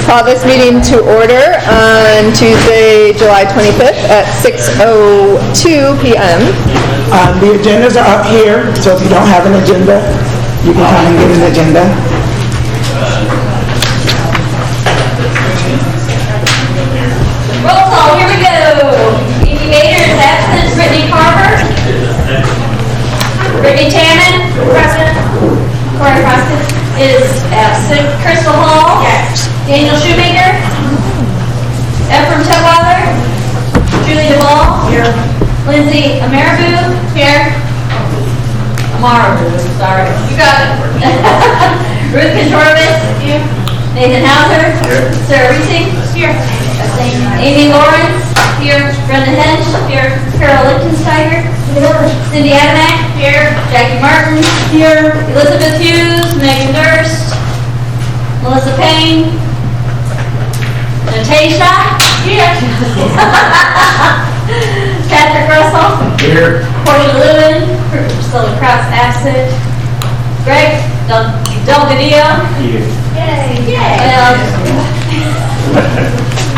Call this meeting to order on Tuesday, July 25th at 6:02 p.m. The agendas are up here, so if you don't have an agenda, you can come and get an agenda. Roll call, here we go. Amy Bader is absent. Brittany Carver. Brittany Tannen. Present. Corey Preston is absent. Crystal Hall. Yes. Daniel Shoemaker. Ephraim Tutwiler. Julie DeVall. Here. Lindsay Amaraboo. Here. Amaraboo, sorry. You got it. Ruth Contorvis. Here. Nathan Hauser. Here. Sarah Reesing. Here. Amy Lawrence. Here. Brenda Hench. Here. Carol Lichtensteiger. Here. Cindy Adamack. Here. Jackie Martin. Here. Elizabeth Hughes. Megan Durst. Melissa Payne. Natasha. Here. Patrick Russell. Here. Portia Lewin. Priscilla Krause absent. Greg Delgadillo. Here. Yay. Yay.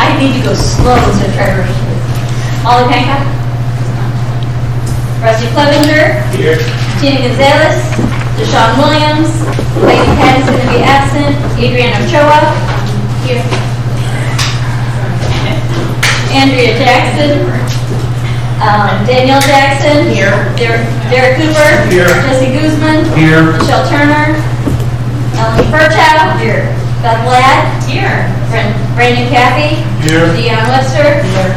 I need to go slow so try to read this. Molly Hancock. Rusty Clevenger. Here. Tina Gonzalez. Deshaun Williams. Lady Patty's going to be absent. Adriana Ochoa. Here. Andrea Jackson. Danielle Jackson. Here. Derek Cooper. Here. Jesse Guzman. Here. Michelle Turner. Melanie Furchow. Here. Beth Ladd. Here. Brandon Caffey. Here. Deion Webster. Here.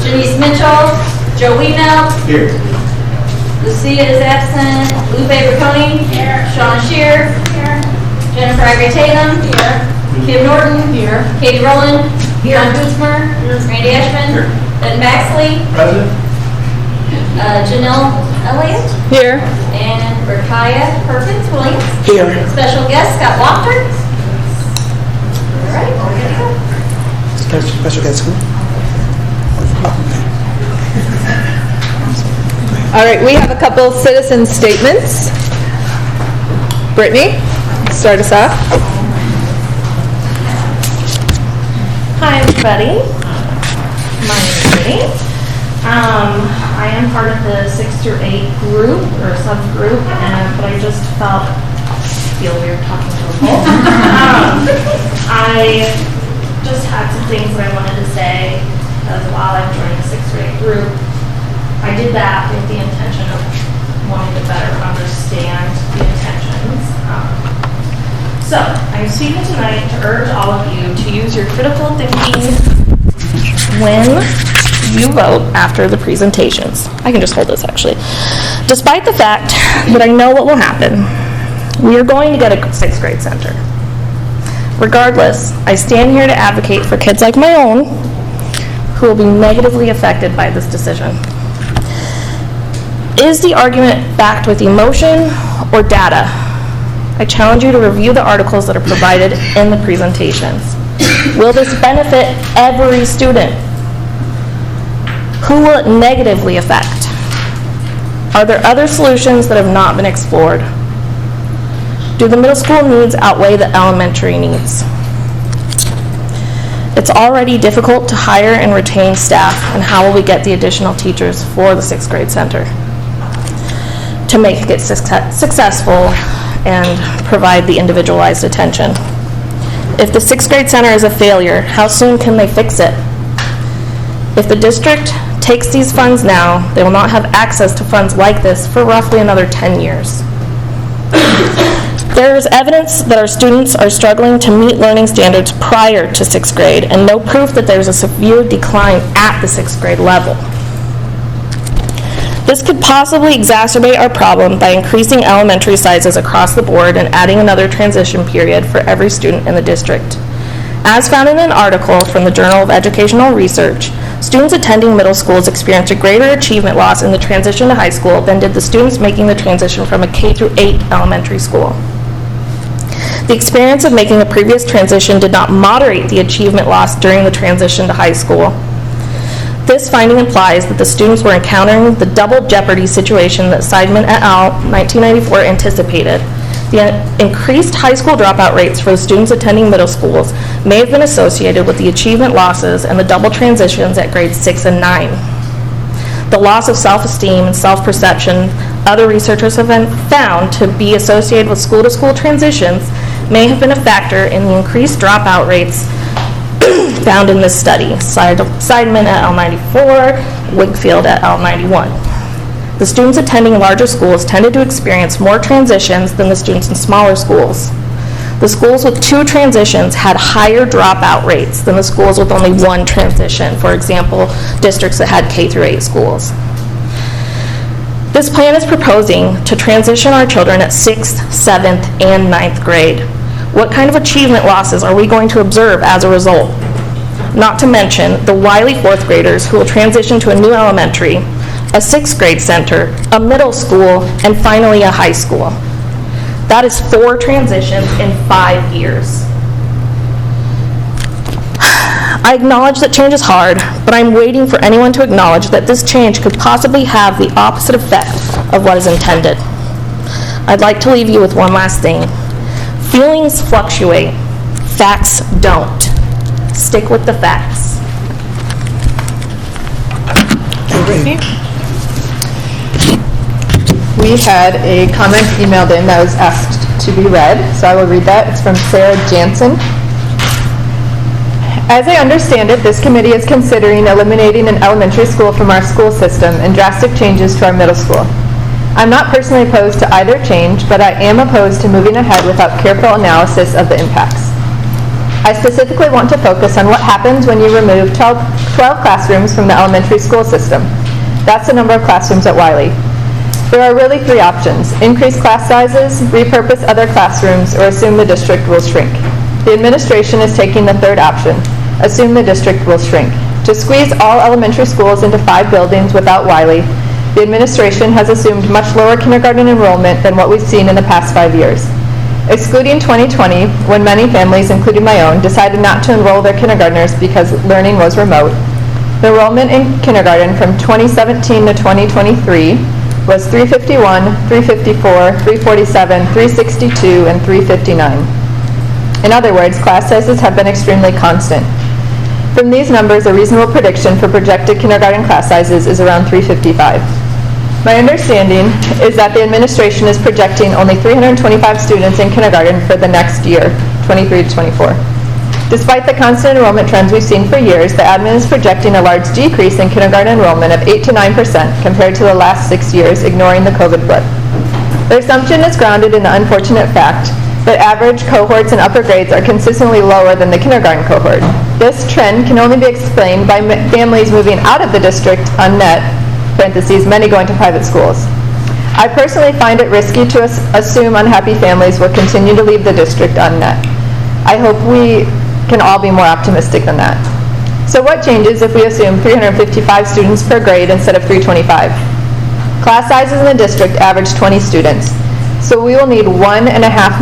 Janice Mitchell. Joe Weemel. Here. Lucia is absent. Lupe Ricconi. Here. Shauna Shear. Here. Jennifer Agri Tatum. Here. Kim Norton. Here. Katie Rowland. Here. John Gutzmer. Randy Ashman. Here. Ben Baxley. Present. Janelle Elliott. Here. And Rakaya Perkins Williams. Here. Special guest Scott Walker. All right, we're good to go. Special guest who? All right, we have a couple citizen statements. Brittany, start us off. Hi, everybody. My name is Brittany. I am part of the 6 through 8 group or subgroup, but I just feel weird talking to a whole. I just had some things that I wanted to say as while I'm joining the 6th grade group. I did that with the intention of wanting to better understand the intentions. So, I'm speaking tonight to urge all of you to use your critical thinking when you vote after the presentations. I can just hold this actually. Despite the fact that I know what will happen, we are going to get a 6th grade center. Regardless, I stand here to advocate for kids like my own who will be negatively affected by this decision. Is the argument backed with emotion or data? I challenge you to review the articles that are provided in the presentations. Will this benefit every student? Who will it negatively affect? Are there other solutions that have not been explored? Do the middle school needs outweigh the elementary needs? It's already difficult to hire and retain staff, and how will we get the additional teachers for the 6th grade center to make it successful and provide the individualized attention? If the 6th grade center is a failure, how soon can they fix it? If the district takes these funds now, they will not have access to funds like this for roughly another 10 years. There is evidence that our students are struggling to meet learning standards prior to 6th grade, and no proof that there is a severe decline at the 6th grade level. This could possibly exacerbate our problem by increasing elementary sizes across the board and adding another transition period for every student in the district. As found in an article from the Journal of Educational Research, students attending middle schools experienced a greater achievement loss in the transition to high school than did the students making the transition from a K through 8 elementary school. The experience of making the previous transition did not moderate the achievement loss during the transition to high school. This finding implies that the students were encountering the double jeopardy situation that Seidman et al. 1994 anticipated, The increased high school dropout rates for the students attending middle schools may have been associated with the achievement losses and the double transitions at grades 6 and 9. The loss of self-esteem and self-perception other researchers have been found to be associated with school-to-school transitions may have been a factor in the increased dropout rates found in this study. Seidman at L94, Wigfield at L91. The students attending larger schools tended to experience more transitions than the students in smaller schools. The schools with 2 transitions had higher dropout rates than the schools with only 1 transition, for example, districts that had K through 8 schools. This plan is proposing to transition our children at 6th, 7th, and 9th grade. What kind of achievement losses are we going to observe as a result? Not to mention the Wiley 4th graders who will transition to a new elementary, a 6th grade center, a middle school, and finally a high school. That is 4 transitions in 5 years. I acknowledge that change is hard, but I'm waiting for anyone to acknowledge that this change could possibly have the opposite effect of what is intended. I'd like to leave you with one last thing. Feelings fluctuate, facts don't. Stick with the facts. We had a comment emailed in that was asked to be read, so I will read that. It's from Sarah Jansen. As I understand it, this committee is considering eliminating an elementary school from our school system and drastic changes to our middle school. I'm not personally opposed to either change, but I am opposed to moving ahead without careful analysis of the impacts. I specifically want to focus on what happens when you remove 12 classrooms from the elementary school system. That's the number of classrooms at Wiley. There are really 3 options: increase class sizes, repurpose other classrooms, or assume the district will shrink. The administration is taking the 3rd option, assume the district will shrink. To squeeze all elementary schools into 5 buildings without Wiley, the administration has assumed much lower kindergarten enrollment than what we've seen in the past 5 years. Excluding 2020, when many families, including my own, decided not to enroll their kindergartners because learning was remote, the enrollment in kindergarten from 2017 to 2023 was 351, 354, 347, 362, and 359. In other words, class sizes have been extremely constant. From these numbers, a reasonable prediction for projected kindergarten class sizes is around 355. My understanding is that the administration is projecting only 325 students in kindergarten for the next year, 23 to 24. Despite the constant enrollment trends we've seen for years, the admin is projecting a large decrease in kindergarten enrollment of 8 to 9% compared to the last 6 years, ignoring the COVID blip. The assumption is grounded in the unfortunate fact that average cohorts in upper grades are consistently lower than the kindergarten cohort. This trend can only be explained by families moving out of the district unmet, parentheses, many going to private schools. I personally find it risky to assume unhappy families will continue to leave the district unmet. I hope we can all be more optimistic than that. So what changes if we assume 355 students per grade instead of 325? Class sizes in the district average 20 students. So we will need 1.5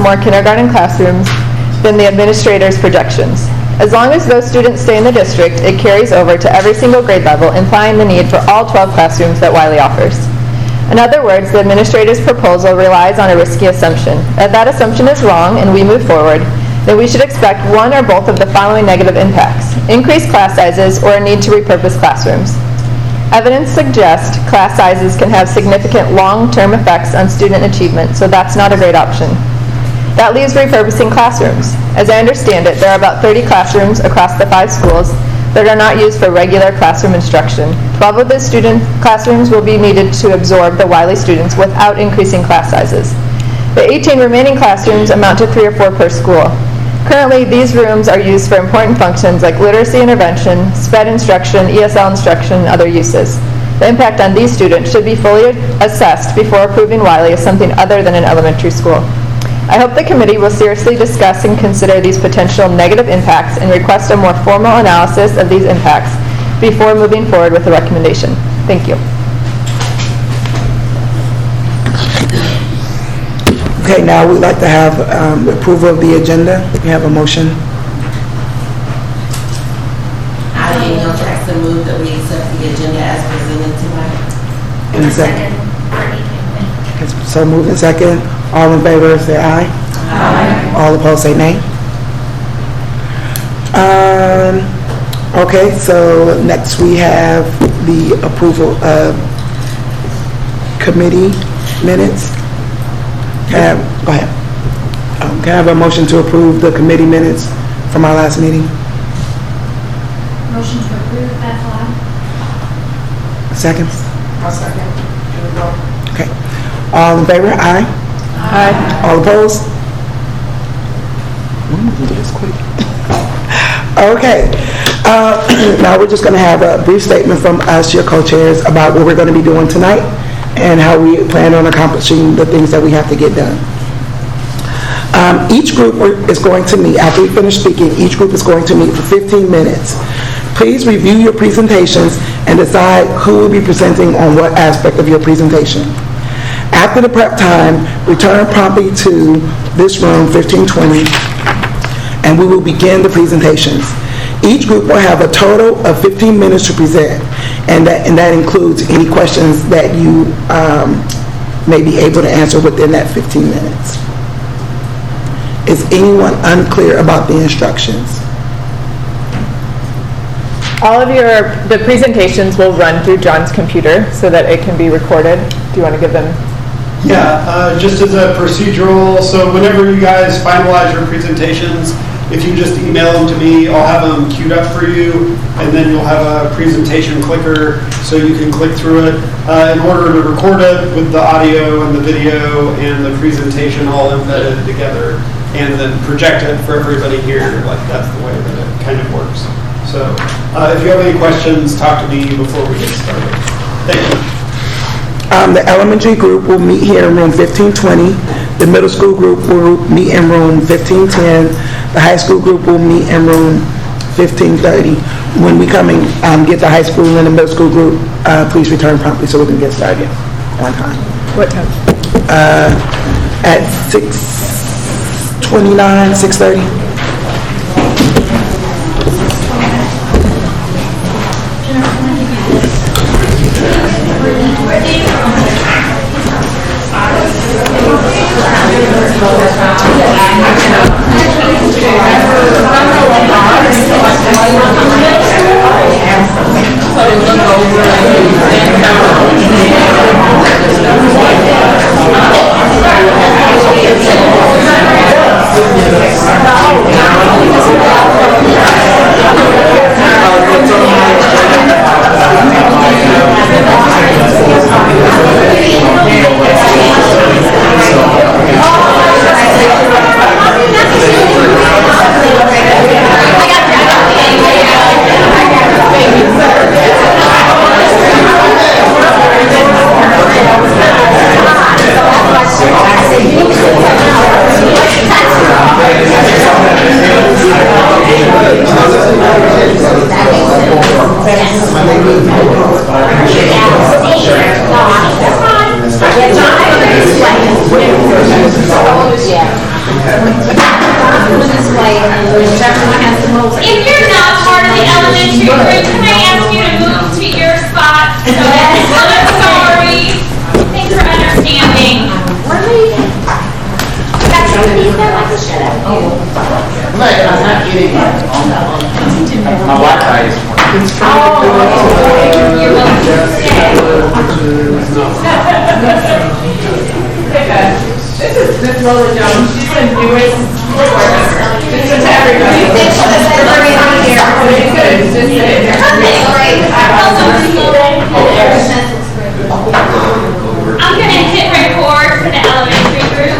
more kindergarten classrooms than the administrator's projections. As long as those students stay in the district, it carries over to every single grade level, implying the need for all 12 classrooms that Wiley offers. In other words, the administrator's proposal relies on a risky assumption. If that assumption is wrong and we move forward, then we should expect one or both of the following negative impacts: increased class sizes or a need to repurpose classrooms. Evidence suggests class sizes can have significant long-term effects on student achievement, so that's not a great option. That leaves repurposing classrooms. As I understand it, there are about 30 classrooms across the 5 schools that are not used for regular classroom instruction. 12 of those student classrooms will be needed to absorb the Wiley students without increasing class sizes. The 18 remaining classrooms amount to 3 or 4 per school. Currently, these rooms are used for important functions like literacy intervention, SPED instruction, ESL instruction, and other uses. The impact on these students should be fully assessed before approving Wiley as something other than an elementary school. I hope the committee will seriously discuss and consider these potential negative impacts and request a more formal analysis of these impacts before moving forward with a recommendation. Thank you. Okay, now we'd like to have approval of the agenda. We have a motion. I, Daniel Jackson, move that we accept the agenda as presented tonight. And a second. So moved and second. All in favor say aye. Aye. All opposed say nay. Okay, so next we have the approval of committee minutes. Go ahead. Can I have a motion to approve the committee minutes from our last meeting? Motion to approve, that's all. Second? I'll second. Okay. All in favor? Aye. Aye. All opposed? That's quick. Okay. Now we're just going to have a brief statement from us, your co-chairs, about what we're going to be doing tonight and how we plan on accomplishing the things that we have to get done. Each group is going to meet, after we finish speaking, each group is going to meet for 15 minutes. Please review your presentations and decide who will be presenting on what aspect of your presentation. After the prep time, return promptly to this room, 1520, and we will begin the presentations. Each group will have a total of 15 minutes to present, and that includes any questions that you may be able to answer within that 15 minutes. Is anyone unclear about the instructions? All of the presentations will run through John's computer so that it can be recorded. Do you want to give them? Yeah, just as a procedural, so whenever you guys finalize your presentations, if you just email them to me, I'll have them queued up for you, and then you'll have a presentation clicker so you can click through it. In order to record it with the audio and the video and the presentation all embedded together, and then project it for everybody here, like that's the way that it kind of works. So if you have any questions, talk to me before we get started. Thank you. The elementary group will meet here in room 1520. The middle school group will meet in room 1510. The high school group will meet in room 1530. When we come and get the high school and the middle school group, please return promptly so we can get started on time. What time? At 6:29, 6:30. If you're not part of the elementary group, can I ask you to move to your spot? So I'm sorry. Thanks for understanding. My Wi-Fi is working. You're welcome to stay. This is Miss Lola Jones. She's been doing this is everybody. I'm going to hit record for the elementary group.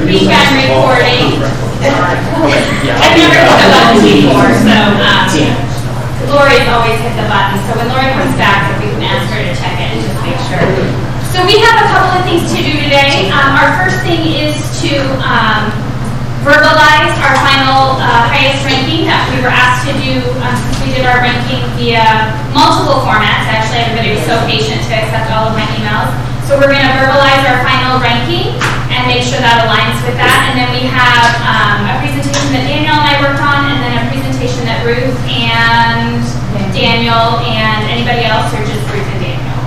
Began recording. I've never hit the button before, so Lori's always hit the button. So when Lori comes back, if we can ask her to check it and just make sure. So we have a couple of things to do today. Our first thing is to verbalize our final highest ranking that we were asked to do since we did our ranking via multiple formats. Actually, everybody was so patient to accept all of my emails. So we're going to verbalize our final ranking and make sure that aligns with that. And then we have a presentation that Daniel and I worked on, and then a presentation that Ruth and Daniel and anybody else, or just Ruth and Daniel?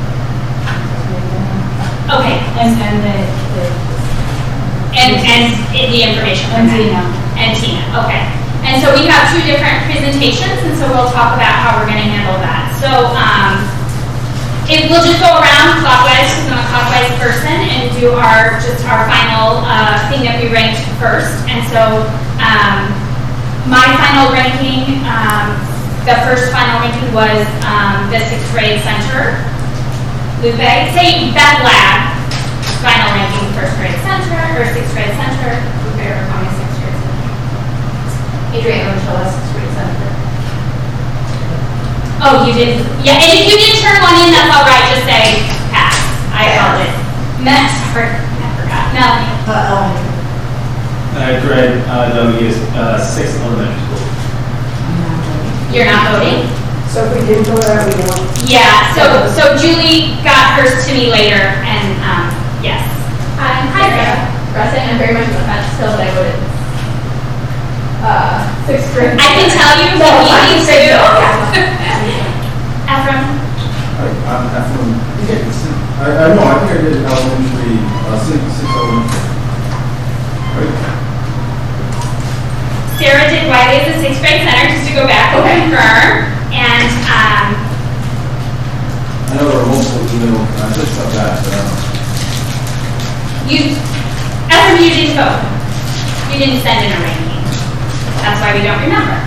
Okay, And the information from And that. Tina. And Tina, okay. And so we have two different presentations, and so we'll talk about how we're gonna handle that. So, we'll just go around clockwise, because I'm a clockwise person, and do our final, thing that we ranked first. And so, my final ranking, the first final ranking was, the 6th grade center. Lupe, say Beth Lab, final ranking, 1st grade center, or 6th grade center. Lupe, or call me 6th grade center. Adriana Rochella, 6th grade center. Oh, you did, yeah, and if you did turn one in, that's all right, just say pass. I apologize. I forgot. Melanie. Greg, W is 6th elementary school. You're not voting? So if we didn't go there, we won't. Yeah, so Julie got hers to me later, and, yes. Hi, Sarah. Rustin, I'm very much on the fence still, but I voted 6th grade. I can tell you, No, if you I'm need just saying, to. yeah. Ephraim? I'm from, I know, I think I did elementary, 6 elementary. Right? Sarah did Wiley as a 6th grade center, just to go back and confirm. And, I know there were multiple email, I just got that, Ephraim, you didn't vote. You didn't send in a ranking. That's why we don't remember.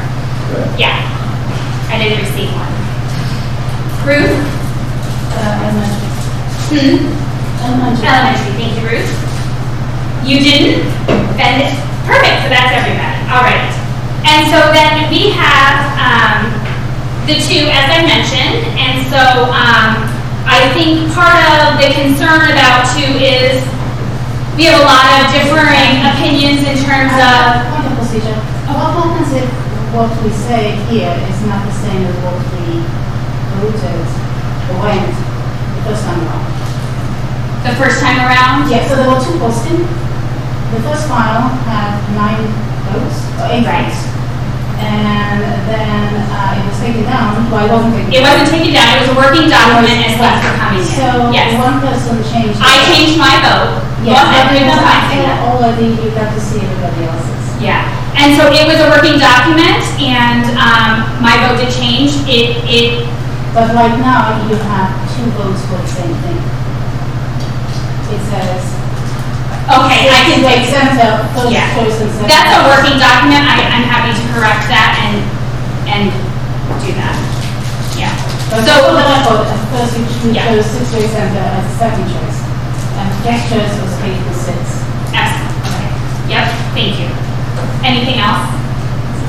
okay. Yeah, I didn't receive one. Ruth? Elementary, thank you, Ruth. You didn't? Then, perfect, so that's everybody. All right. And so then we have the two, as I mentioned, and so I think part of the concern about two is we have a lot of differing opinions in terms of. Point of procedure. What happens if what we say here is not the same as what we voted or went the first time around? The first time around? Yeah, so there were two postings. The first file had 9 votes, or 8 Right. votes. And then it was taken down, well, it wasn't taken down. It wasn't taken down, it was a working document as things were coming in. So Yes. one person changed. I changed my vote. Go Yes, ahead, read the but file. already you got to see everybody else's. Yeah, and so it was a working document, and my vote did change. But right now, you have 2 votes for the same thing. It says. Okay, I can Like fix center, first Yeah. choice and second. That's a working document, I'm happy to correct that and do that. Yeah. But So, for the record, at first you Yeah. chose 6th grade center as a second choice. And first choice was K through 6. excellent, okay. Yep, thank you. Anything else?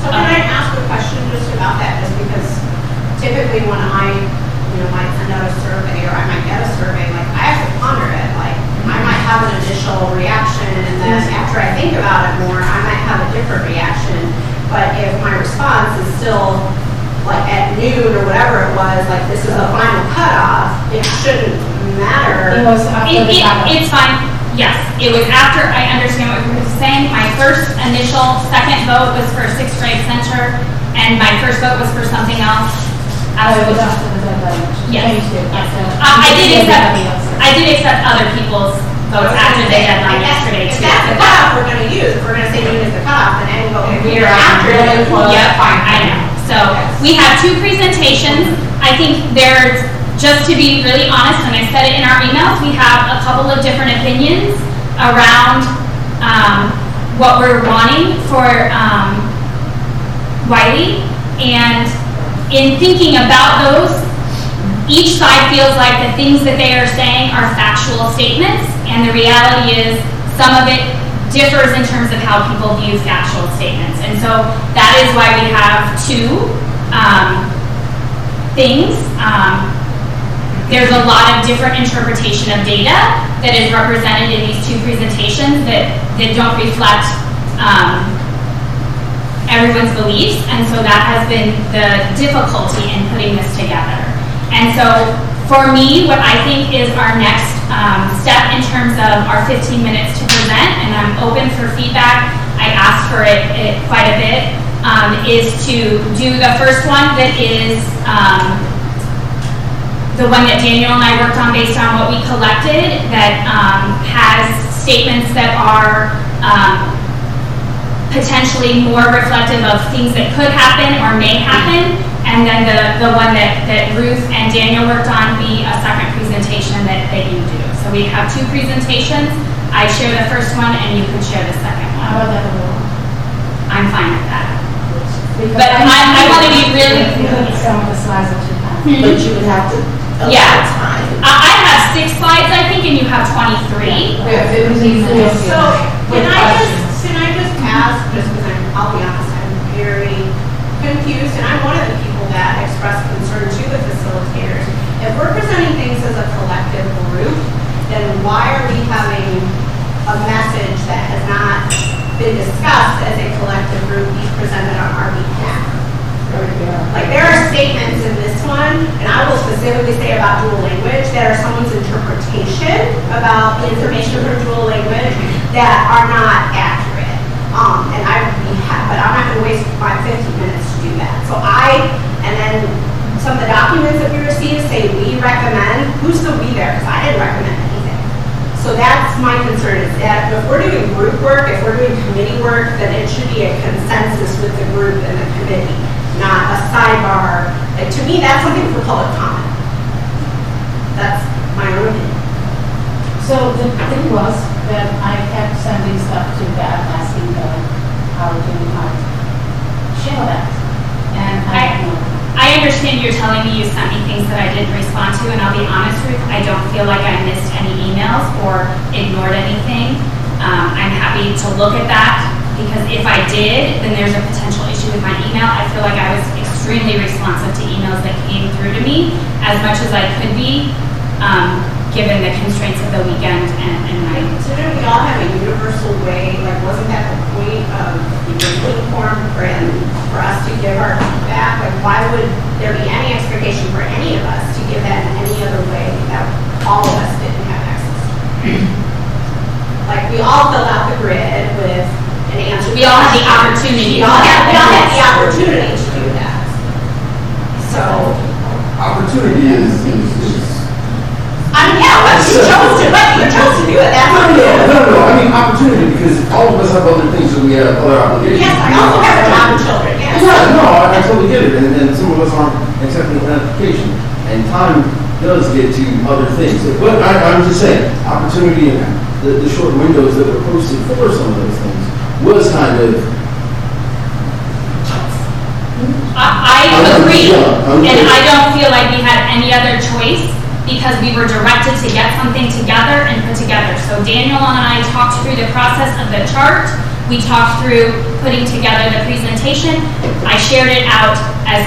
So can I ask a question just about that, just because typically when I, might send out a survey, or I might get a survey, like, I have to ponder it, like, I might have an initial reaction, and then after I think about it more, I might have a different reaction, but if my response is still, like, at noon or whatever it was, like, this is the final cutoff, it shouldn't matter. It was after the cutoff. It's fine, yes, it was after, I understand what you were saying. My first initial, second vote was for 6th grade center, and my first vote was for something else. It was after the deadline. She Yes. changed it after. I did accept other people's votes after the deadline yesterday If too. that's the cutoff we're gonna use, if we're gonna say noon is the cutoff, then any vote we We're hear after really it. close. Yep, I know. So we have 2 presentations. I think there's, just to be really honest, and I said it in our emails, we have a couple of different opinions around what we're wanting for Wiley. And in thinking about those, each side feels like the things that they are saying are factual statements, and the reality is some of it differs in terms of how people view factual statements. And so that is why we have 2 things. There's a lot of different interpretation of data that is represented in these 2 presentations that don't reflect everyone's beliefs, and so that has been the difficulty in putting this together. And so for me, what I think is our next step in terms of our 15 minutes to present, and I'm open for feedback, I asked for it quite a bit, is to do the first one that is the one that Daniel and I worked on based on what we collected that has statements that are potentially more reflective of things that could happen or may happen, and then the one that Ruth and Daniel worked on be a second presentation that you do. So we have two presentations. I share the first one and you can share the second one. How about that one? I'm fine with that. Because But I want to be really... Some of the slides that you have. But you would have to allow Yeah. time. I have 6 slides, I think, and you have 23. We have 15 minutes. So, can I just ask, just because I'll be honest, I'm very confused, and I'm one of the people that expressed concern to the facilitators. If we're presenting things as a collective group, then why are we having a message that has not been discussed as a collective group be presented on our behalf? Like, there are statements in this one, and I will specifically say about dual language, that are someone's interpretation about the information from dual language that are not accurate. But I'm not going to waste my 15 minutes to do that. So and then some of the documents that we received say we recommend. Who's the we there? Because I didn't recommend anything. So that's my concern, is that if we're doing group work, if we're doing committee work, then it should be a consensus with the group and the committee, not a sidebar. Like, to me, that's something for public comment. That's my own opinion. So the thing was that I kept sending stuff to Beth, asking how to share that. And I don't know. I understand you're telling me you sent me things that I didn't respond to, and I'll be honest, Ruth, I don't feel like I missed any emails or ignored anything. I'm happy to look at that, because if I did, then there's a potential issue with my email. I feel like I was extremely responsive to emails that came through to me, as much as I could be, given the constraints of the weekend and my... Didn't we all have a universal way, like, wasn't that the point of the uniform for us to give our feedback? Like, why would there be any expectation for any of us to give that in any other way that all of us didn't have access to? Like, we all filled out the grid with an answer. We all had the opportunity. We all had the opportunity to do that. So... Opportunity is I mean, yeah, but you chose to do it. That's what No, I mean opportunity, because all of us have other things that we have, other obligations. Yes, I also have a job and children, yes. Yeah, no, I totally get it, and some of us aren't accepting an application, and time does get to other things. But I'm just saying, opportunity and the short windows that were posted for some of those things was kind of... I agree, and I don't feel like we had any other choice, because we were directed to get something together and put together. So Daniel and I talked through the process of the chart. We talked through putting together the presentation. I shared it out as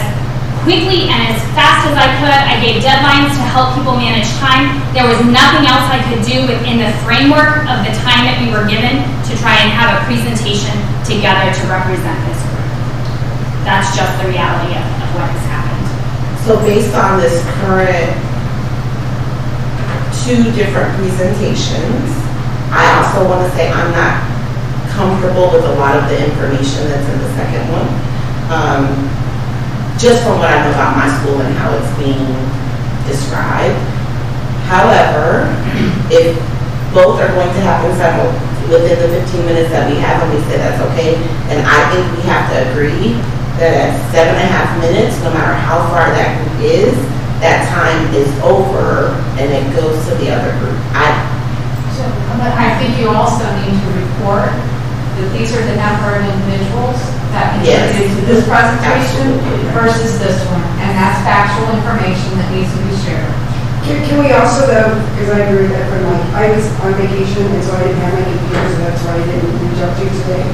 quickly and as fast as I could. I gave deadlines to help people manage time. There was nothing else I could do within the framework of the time that we were given to try and have a presentation together to represent this group. That's just the reality of what has happened. So based on this current 2 different presentations, I also want to say I'm not comfortable with a lot of the information that's in the second one. Just from what I know about my school and how it's being described. However, if both are going to happen within the 15 minutes that we have, and we say that's okay, then I think we have to agree that at 7.5 minutes, no matter how far that group is, that time is over and it goes to the other group. But I think you also need to report that these are the number of individuals that contributed to this presentation versus this one, and that's factual information that needs to be shared. Can we also, though, because I agree with that, I was on vacation, and so I didn't have my computer, so that's why I didn't reach out to you today.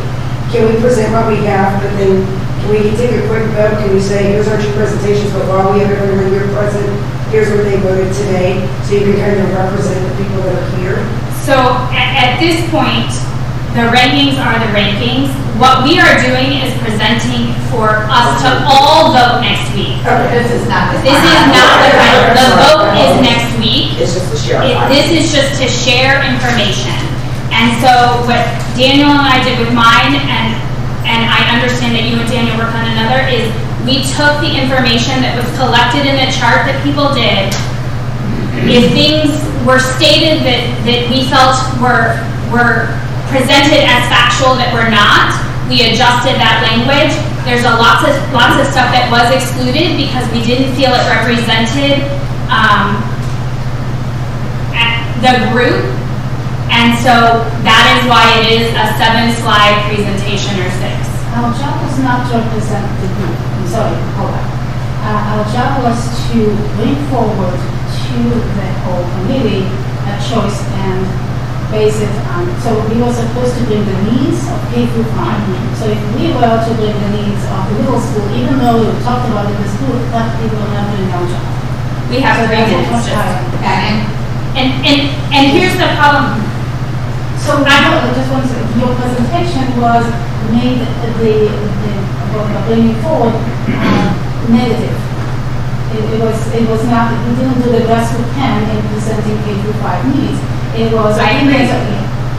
Can we present what we have, but then can we take a quick vote? Can we say, here's our 2 presentations, but while we have everyone here present, here's what they voted today, so you can kind of represent the people that are here? So at this point, the rankings are the rankings. What we are doing is presenting for us to all vote next week. This is not the final. The vote is next week. It's just to share. This is just to share information. And so what Daniel and I did with mine, and I understand that you and Daniel worked on another, is we took the information that was collected in the chart that people did, If things were stated that we felt were presented as factual that were not, we adjusted that language. There's lots of stuff that was excluded because we didn't feel it represented the group, and so that is why it is a 7-slide presentation or 6. Our job was not to represent the group. I'm sorry, hold on. Our job was to bring forward to the whole committee a choice and base it on. So we were supposed to bring the needs of K through 5. So if we were to bring the needs of the middle school, even though we talked about it in the school, that we will not doing our job. We have 3 minutes. And here's the problem. So I just want to say, your presentation was made bringing forward negative. It was not, we didn't do the best we can in presenting K through 5 needs. It was, I agree.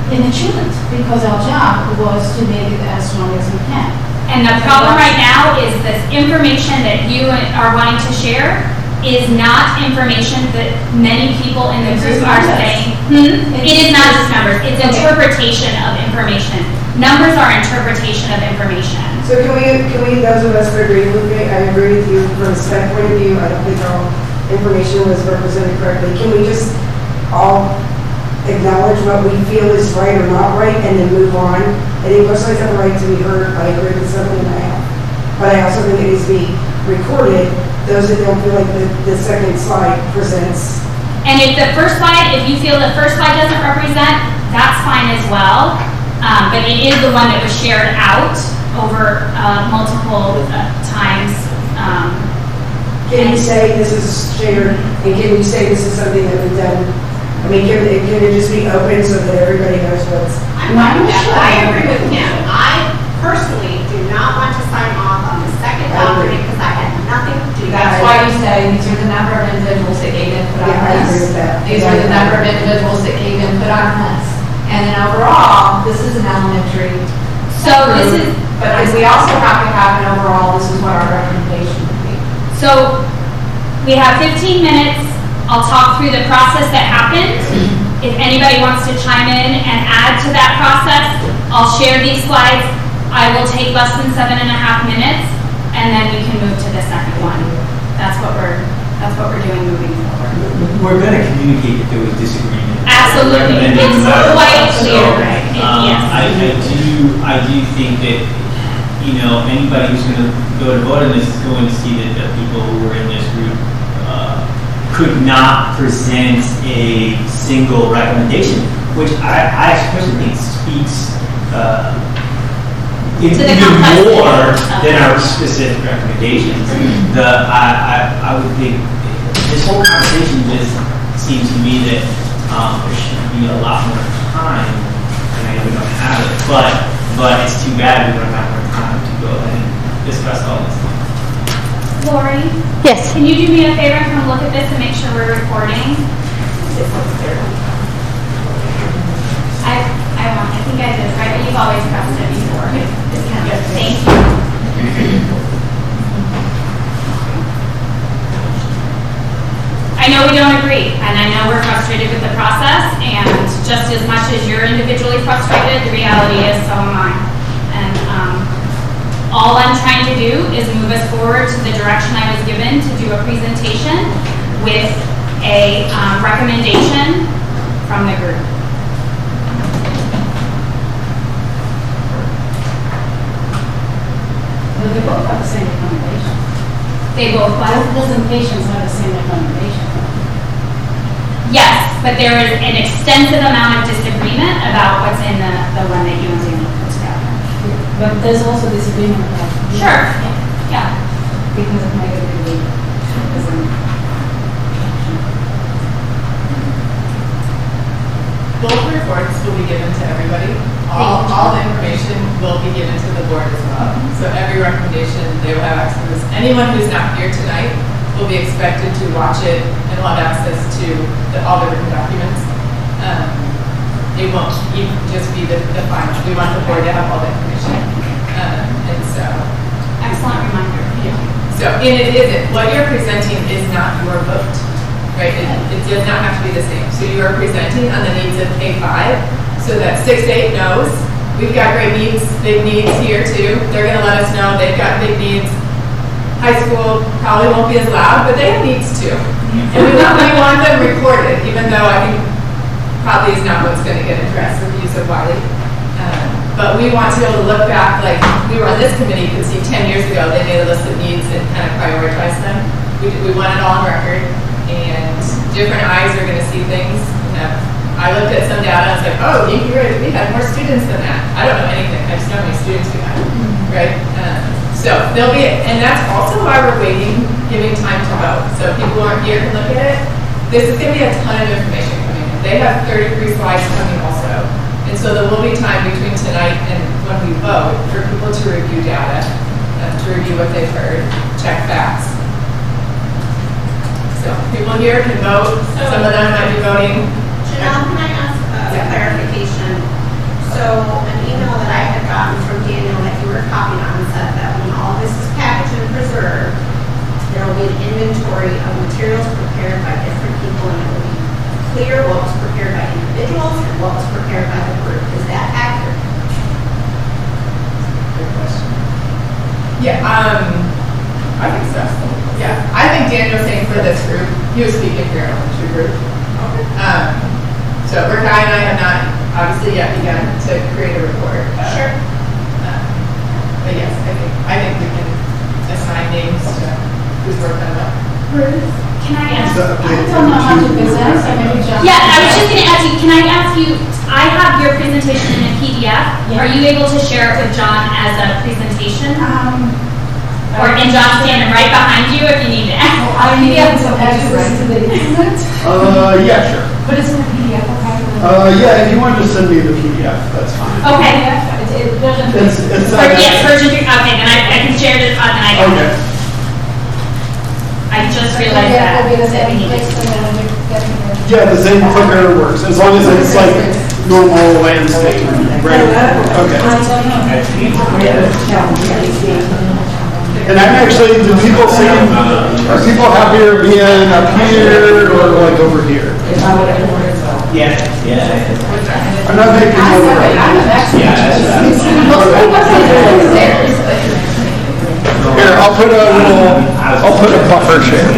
And it shouldn't, because our job was to make it as strong as we can. And the problem right now is this information that you are wanting to share is not information that many people in the group are saying. It is not just numbers, it's interpretation of information. Numbers are interpretation of information. So can we, those of us that agree with me, I agree with you from a spec point of view, I don't think all information was represented correctly. Can we just all acknowledge what we feel is right or not right and then move on? I think both sides have a right to be heard. I agree with 7.5. But I also think it needs to be recorded, those that don't feel like the second slide presents. And if you feel the first slide doesn't represent, that's fine as well. But it is the one that was shared out over multiple times. Can you say this is shared, and can you say this is something that we've done? I mean, can it just be open so that everybody knows what's... I agree with him. I personally do not want to sign off on the second document because I had nothing to do with it. That's why you say these are the number of individuals that gave input on I agree this. with that. These are the number of individuals that gave input on this. And then overall, this is an elementary. So this is... But we also have to have an overall, this is what our recommendation would be. So we have 15 minutes. I'll talk through the process that happened. If anybody wants to chime in and add to that process, I'll share these slides. I will take less than 7.5 minutes, and then we can move to the second one. That's what we're doing moving forward. We're going to communicate if there was disagreement. Absolutely. It's quite clear. Yes. I do think that, anybody who's going to go to vote on this is going to see that the people who were in this group could not present a single recommendation, which I personally think speaks even more than our specific recommendations. I would think this whole conversation just seems to me that there should be a lot more time, and I know we don't have it, but it's too bad we don't have more time to go ahead and discuss all this. Lori? Yes. Can you do me a favor and come look at this and make sure we're recording? I think I did, right? But you've always pressed it before. Thank you. I know we don't agree, and I know we're frustrated with the process, and just as much as you're individually frustrated, the reality is so am I. And all I'm trying to do is move us forward to the direction I was given to do a presentation with a recommendation from the group. But they both have the same recommendation. They both what? Both presentations have the same recommendation. Yes, but there is an extensive amount of disagreement about what's in the one that you and Daniel put together. But there's also disagreement about. Sure. Yeah. Because of negativity. Both reports will be given to everybody. All the information will be given to the board as well. So every recommendation, they will have access. Anyone who's not here tonight will be expected to watch it and will have access to all the written documents. It won't just be the final. We want the board to have all the information. And so. Excellent reminder. Yeah. So, and it isn't. What you're presenting is not your vote. right? It does not have to be the same. So you are presenting on the needs of K-5, so that 6-8 knows, we've got great needs, big needs here too. They're gonna let us know they've got big needs. High school probably won't be as loud, but they have needs too. And we want them recorded, even though I think probably is not what's gonna get addressed with use of Wiley. But we want to be able to look back, like we were on this committee, you could see 10 years ago, they made a list of needs and kind of prioritized them. We want it all on record, and different eyes are gonna see things. I looked at some data and I was like, oh, we had more students than that. I don't know anything, I just know how many students we had, right? So there'll be, and that's also why we're waiting, giving time to vote. So people who aren't here can look at it. This is gonna be a ton of information coming in. They have 33 slides coming also. And so there will be time between tonight and when we vote for people to review data, to review what they've heard, check facts. So people here can vote, some of them might be voting. Janelle, can I ask a clarification? So an email that I had gotten from Daniel that you were copied on said that when all this is packaged and preserved, there will be an inventory of materials prepared by different people and it will be clear what was prepared by individuals and what was prepared by the group. Is that accurate? Good question. Yeah, I think so. Yeah, I think Daniel's saying for this group, he was speaking for your elementary group. So Rick and I have not obviously yet begun to create a report. Sure. But yes, I think we can assign names to who's working on what. Can I ask? I don't know how to present, so maybe John. Yeah, I was just going to ask you, can I ask you, I have your presentation in a PDF. Yeah. Are you able to share it with John as a presentation? And John's standing right behind you if you need to ask. I need some access to the internet. Yeah, sure. But it's in a PDF, okay? Yeah, if you want to just send me the PDF, that's fine. Okay. It doesn't. It's Yes, version 3, okay, then I can share it, then I can. Okay. I just realized that. Will be the same we needed place to- and then we'll get it. Yeah, the same clicker works, as long as it's like normal landscape, right? Okay. And I'm actually, do people see, are people happier being up here or like over here? Yeah. I'm not thinking over there. Here, I'll put a buffer share.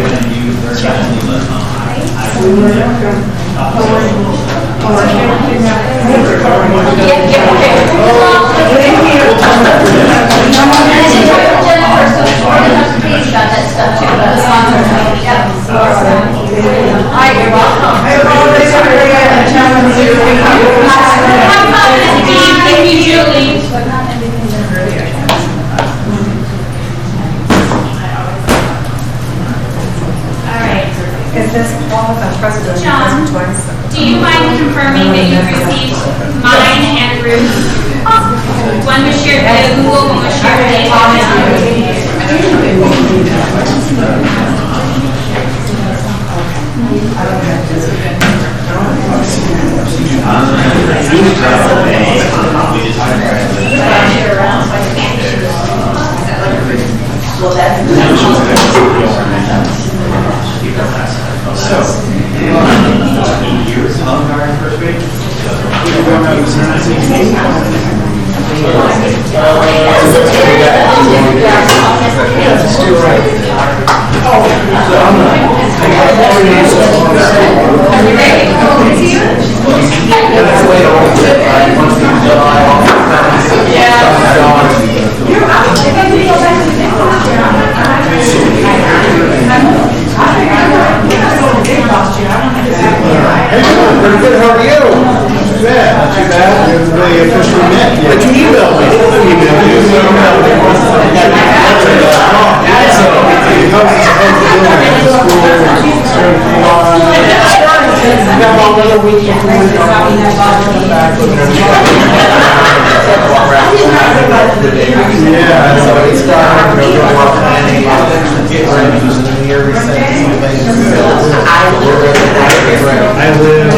Thank you, Julie. Is this all of the presidential John, do you mind confirming that you received mine and Ruth's? One was shared via Google, one was shared via Well, that's. Pretty good, how are you? Not too bad. Not too bad. We haven't really officially met yet. But you emailed me. I live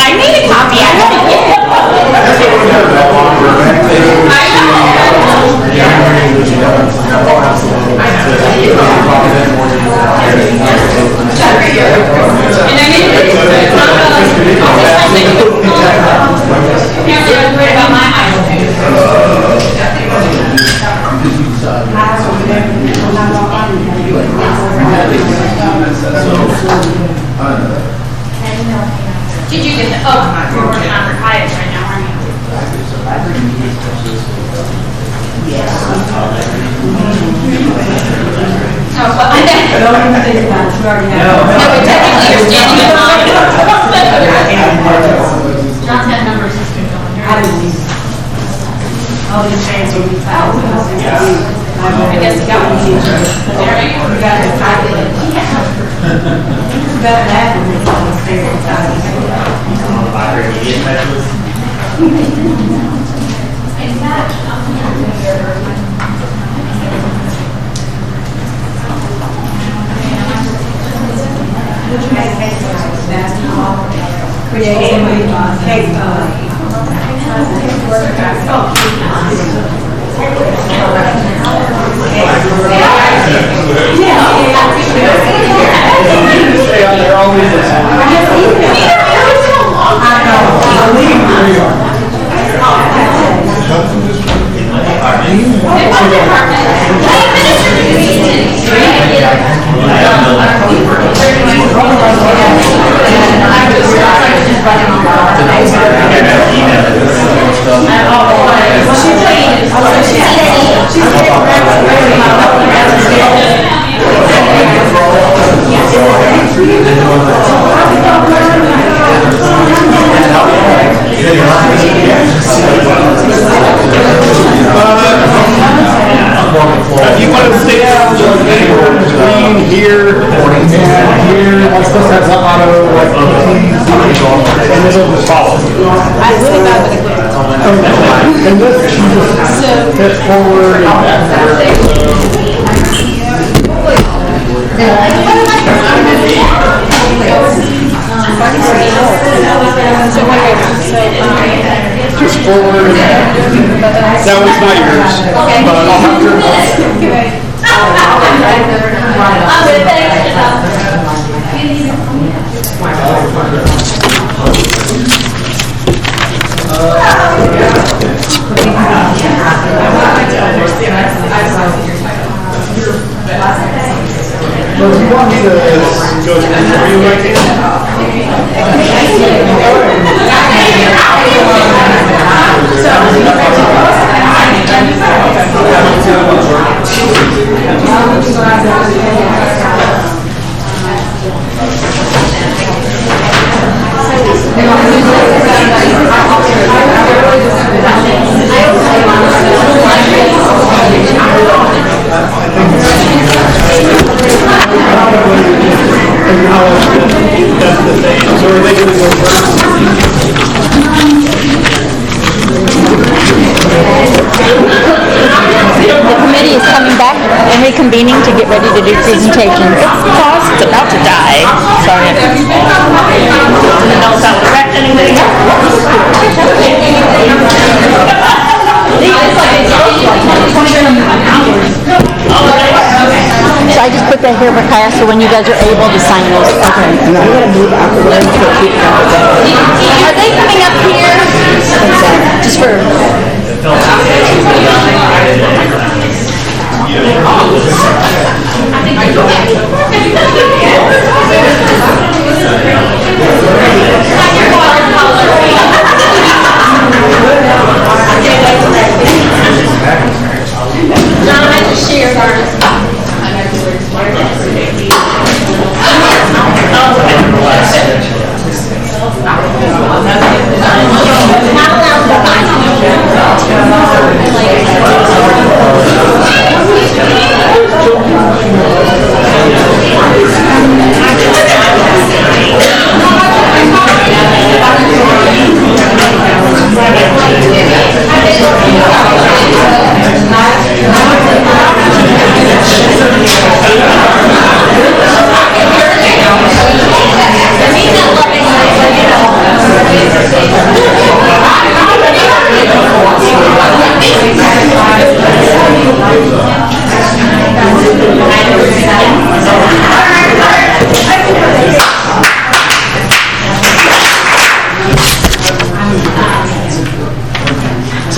I made a copy. I had to get it. Did you get the, you're working on archives right now, aren't you? Oh, well, I don't even think about it, you already have. No, but technically you're standing in line. John's got numbers. All these things will be filed. I guess you got one. There you go. You got to calculate. Better that than this on the If you want to stay between here and here, I'm supposed to have the auto, like, and this will just follow. I really got it. And this, you just hit forward and just forward and back. That was not yours. But I'll have to. Well, if you want me to go through you like that's the thing. So are they going to go first? The committee is coming back and reconvening to get ready to do presentations. It's paused, it's about to die. Sorry. So I just put that here for class, so when you guys are able to sign those. Okay. And I'm going to move out the way so people Are they coming up here? Just for... John, I just shared ours.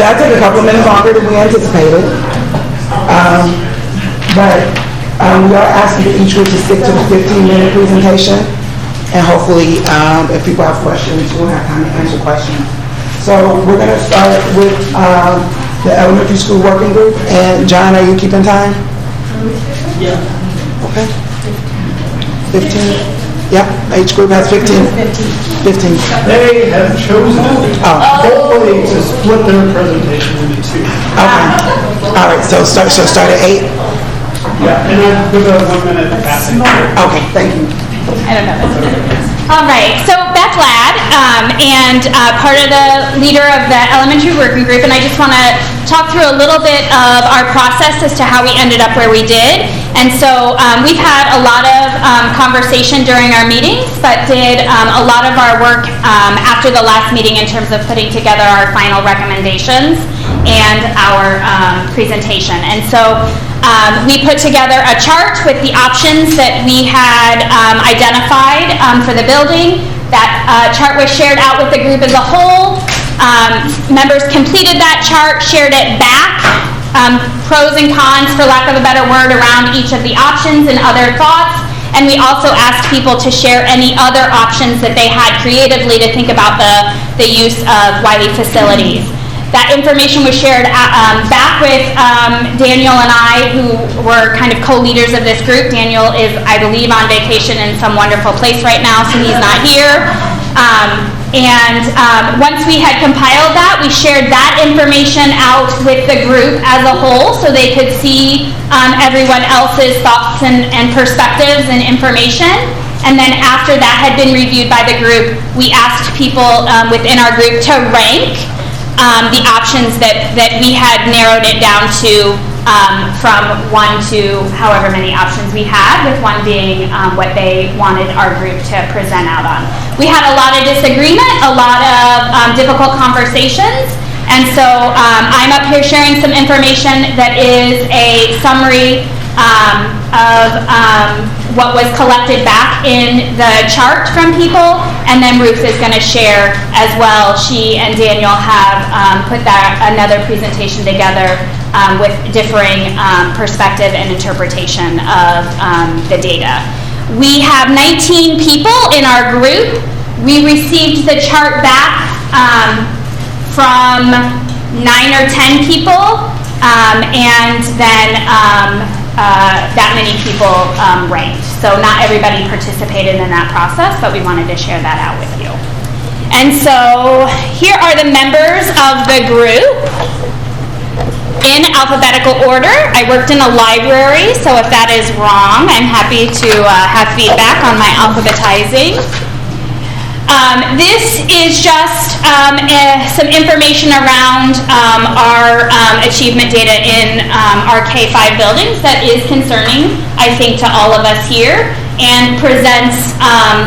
that took a couple of minutes longer than we anticipated. But we are asking for each group to stick to the 15-minute presentation. And hopefully, if people have questions, we'll have time to answer questions. So we're going to start with the elementary school working group. And John, are you keeping time? Yeah. Okay. 15? Yep, each group has 15. 15. They have chosen, hopefully, to split their presentation into two. Okay. All right, so start at 8? Yeah, and then with a 1 minute passing. Okay, thank you. I don't know. All right, so Beth Ladd, and part of the leader of the elementary working group, and I just want to talk through a little bit of our process as to how we ended up where we did. And so we've had a lot of conversation during our meetings, but did a lot of our work after the last meeting in terms of putting together our final recommendations and our presentation. And so we put together a chart with the options that we had identified for the building. That chart was shared out with the group as a whole. Members completed that chart, shared it back, pros and cons, for lack of a better word, around each of the options and other thoughts. And we also asked people to share any other options that they had creatively to think about the use of Wiley facilities. That information was shared back with Daniel and I, who were kind of co-leaders of this group. Daniel is, I believe, on vacation in some wonderful place right now, so he's not here. Once we had compiled that, we shared that information out with the group as a whole so they could see everyone else's thoughts and perspectives and information. And then after that had been reviewed by the group, we asked people within our group to rank the options that we had narrowed it down to from 1 to however many options we had, with 1 being what they wanted our group to present out on. We had a lot of disagreement, a lot of difficult conversations, and so I'm up here sharing some information that is a summary of what was collected back in the chart from people, and then Ruth is going to share as well. She and Daniel have put another presentation together with differing perspective and interpretation of the data. We have 19 people in our group. We received the chart back from 9 or 10 people, and then that many people ranked. So not everybody participated in that process, but we wanted to share that out with you. And so here are the members of the group in alphabetical order. I worked in a library, so if that is wrong, I'm happy to have feedback on my alphabetizing. This is just some information around our achievement data in our K-5 buildings that is concerning, I think, to all of us here, and presents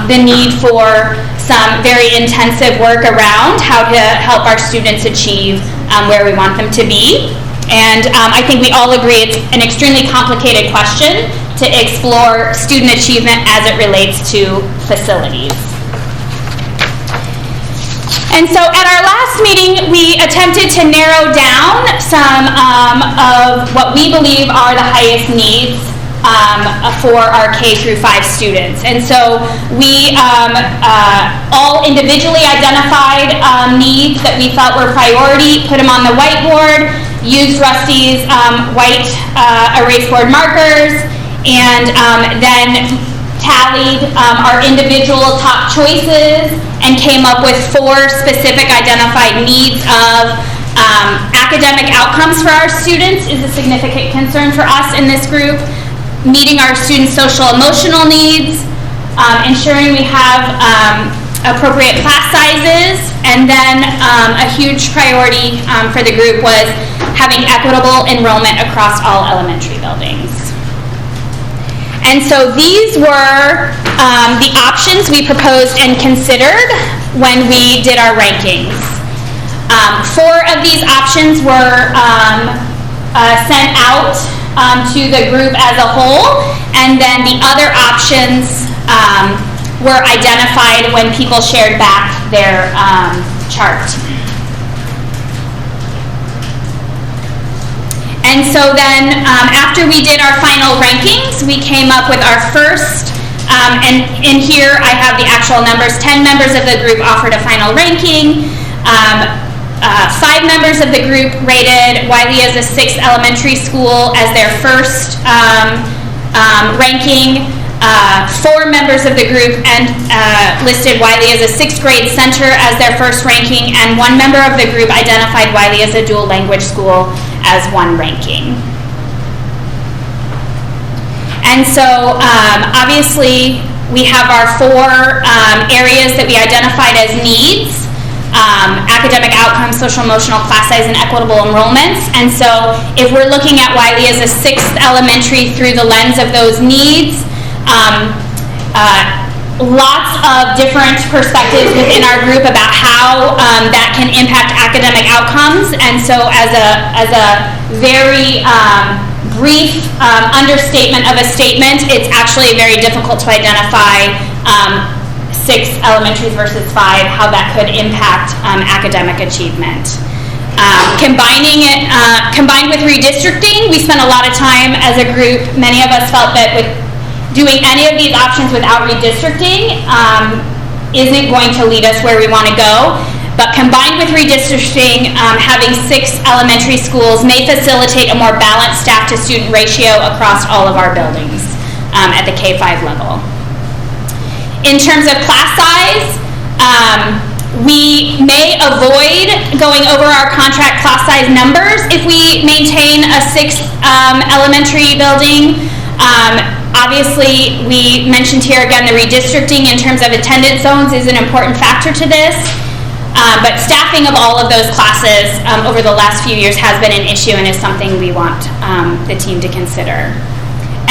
the need for some very intensive work around how to help our students achieve where we want them to be. And I think we all agree it's an extremely complicated question to explore student achievement as it relates to facilities. And so at our last meeting, we attempted to narrow down some of what we believe are the highest needs for our K through 5 students. And so we all individually identified needs that we felt were priority, put them on the whiteboard, used Rusty's white erase board markers, and then tallied our individual top choices and came up with 4 specific identified needs of academic outcomes for our students is a significant concern for us in this group, meeting our students' social emotional needs, ensuring we have appropriate class sizes, and then a huge priority for the group was having equitable enrollment across all elementary buildings. And so these were the options we proposed and considered when we did our rankings. 4 of these options were sent out to the group as a whole, and then the other options were identified when people shared back their chart. And so then, after we did our final rankings, we came up with our first, and in here I have the actual numbers. 10 members of the group offered a final ranking. 5 members of the group rated Wiley as a 6th elementary school as their first ranking. 4 members of the group listed Wiley as a 6th grade center as their first ranking, and 1 member of the group identified Wiley as a dual language school as 1 ranking. And so obviously we have our 4 areas that we identified as needs: academic outcomes, social emotional, class size, and equitable enrollments. And so if we're looking at Wiley as a 6th elementary through the lens of those needs, lots of different perspectives within our group about how that can impact academic outcomes. And so as a very brief understatement of a statement, it's actually very difficult to identify 6 elementaries versus 5, how that could impact academic achievement. Combined with redistricting, we spent a lot of time as a group. Many of us felt that with doing any of these options without redistricting isn't going to lead us where we want to go. But combined with redistricting, having 6 elementary schools may facilitate a more balanced staff-to-student ratio across all of our buildings at the K-5 level. In terms of class size, we may avoid going over our contract class size numbers if we maintain a 6th elementary building. Obviously, we mentioned here again the redistricting in terms of attendance zones is an important factor to this. But staffing of all of those classes over the last few years has been an issue and is something we want the team to consider.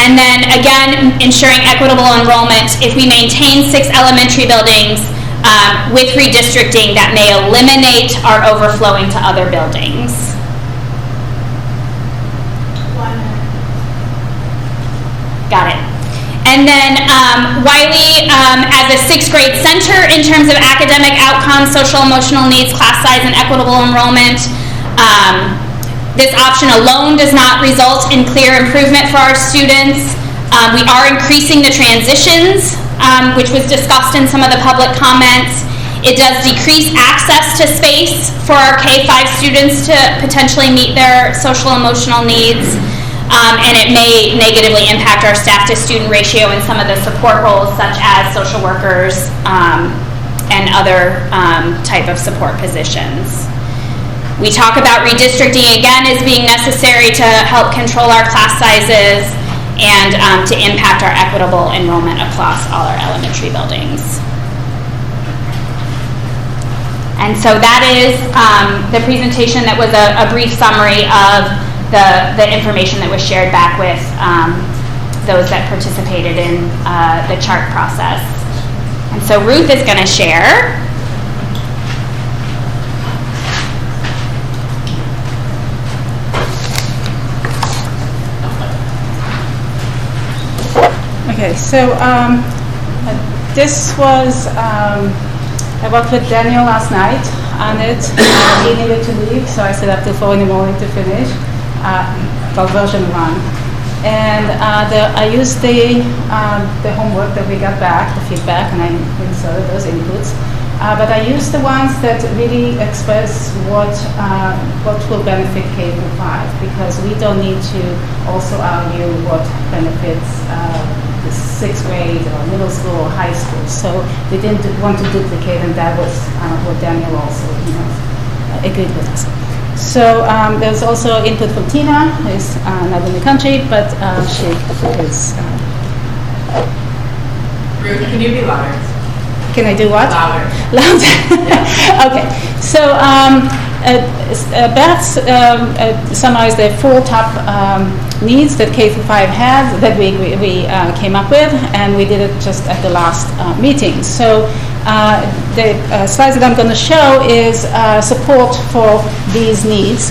And then again, ensuring equitable enrollment. If we maintain 6 elementary buildings with redistricting, that may eliminate our overflowing to other buildings. Got it. And then Wiley as a 6th grade center in terms of academic outcomes, social emotional needs, class size, and equitable enrollment. This option alone does not result in clear improvement for our students. We are increasing the transitions, which was discussed in some of the public comments. It does decrease access to space for our K-5 students to potentially meet their social emotional needs. And it may negatively impact our staff-to-student ratio in some of the support roles, such as social workers and other type of support positions. We talk about redistricting again as being necessary to help control our class sizes and to impact our equitable enrollment across all our elementary buildings. And so that is the presentation that was a brief summary of the information that was shared back with those that participated in the chart process. And so Ruth is going to share. Okay, so this was, I worked with Daniel last night on it. He needed to leave, so I stayed up till 4 in the morning to finish. Called version 1. And I used the homework that we got back, the feedback, and I inserted those inputs. But I used the ones that really express what will benefit K-5, because we don't need to also argue what benefits the 6th grade or middle school or high school. So we didn't want to duplicate, and that was what Daniel also agreed with us. So there's also input from Tina, who's not in the country, but she is. Ruth, can you be louder? Can I do what? Louder. Louder. Okay. So Beth summarized the 4 top needs that K-5 had that we came up with, and we did it just at the last meeting. So the slides that I'm going to show is support for these needs,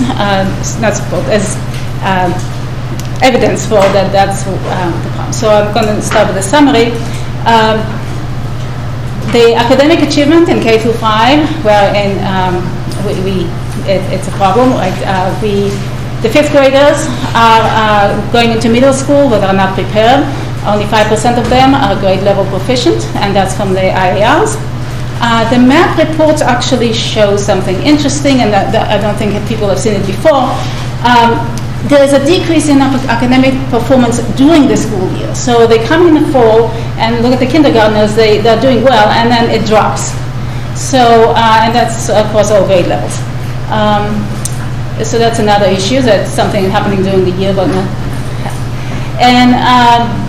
not support, as evidence for that. That's the problem. So I'm going to start with a summary. The academic achievement in K-5, wherein it's a problem. Right? We The fifth graders are going into middle school but are not prepared. Only 5% of them are grade level proficient, and that's from the IARs. The math reports actually show something interesting, and I don't think people have seen it before. There is a decrease in academic performance during the school year. So they come in the fall and look at the kindergartners, they're doing well, and then it drops. So, and that's across all grade levels. So that's another issue, that's something happening during the year, but not. And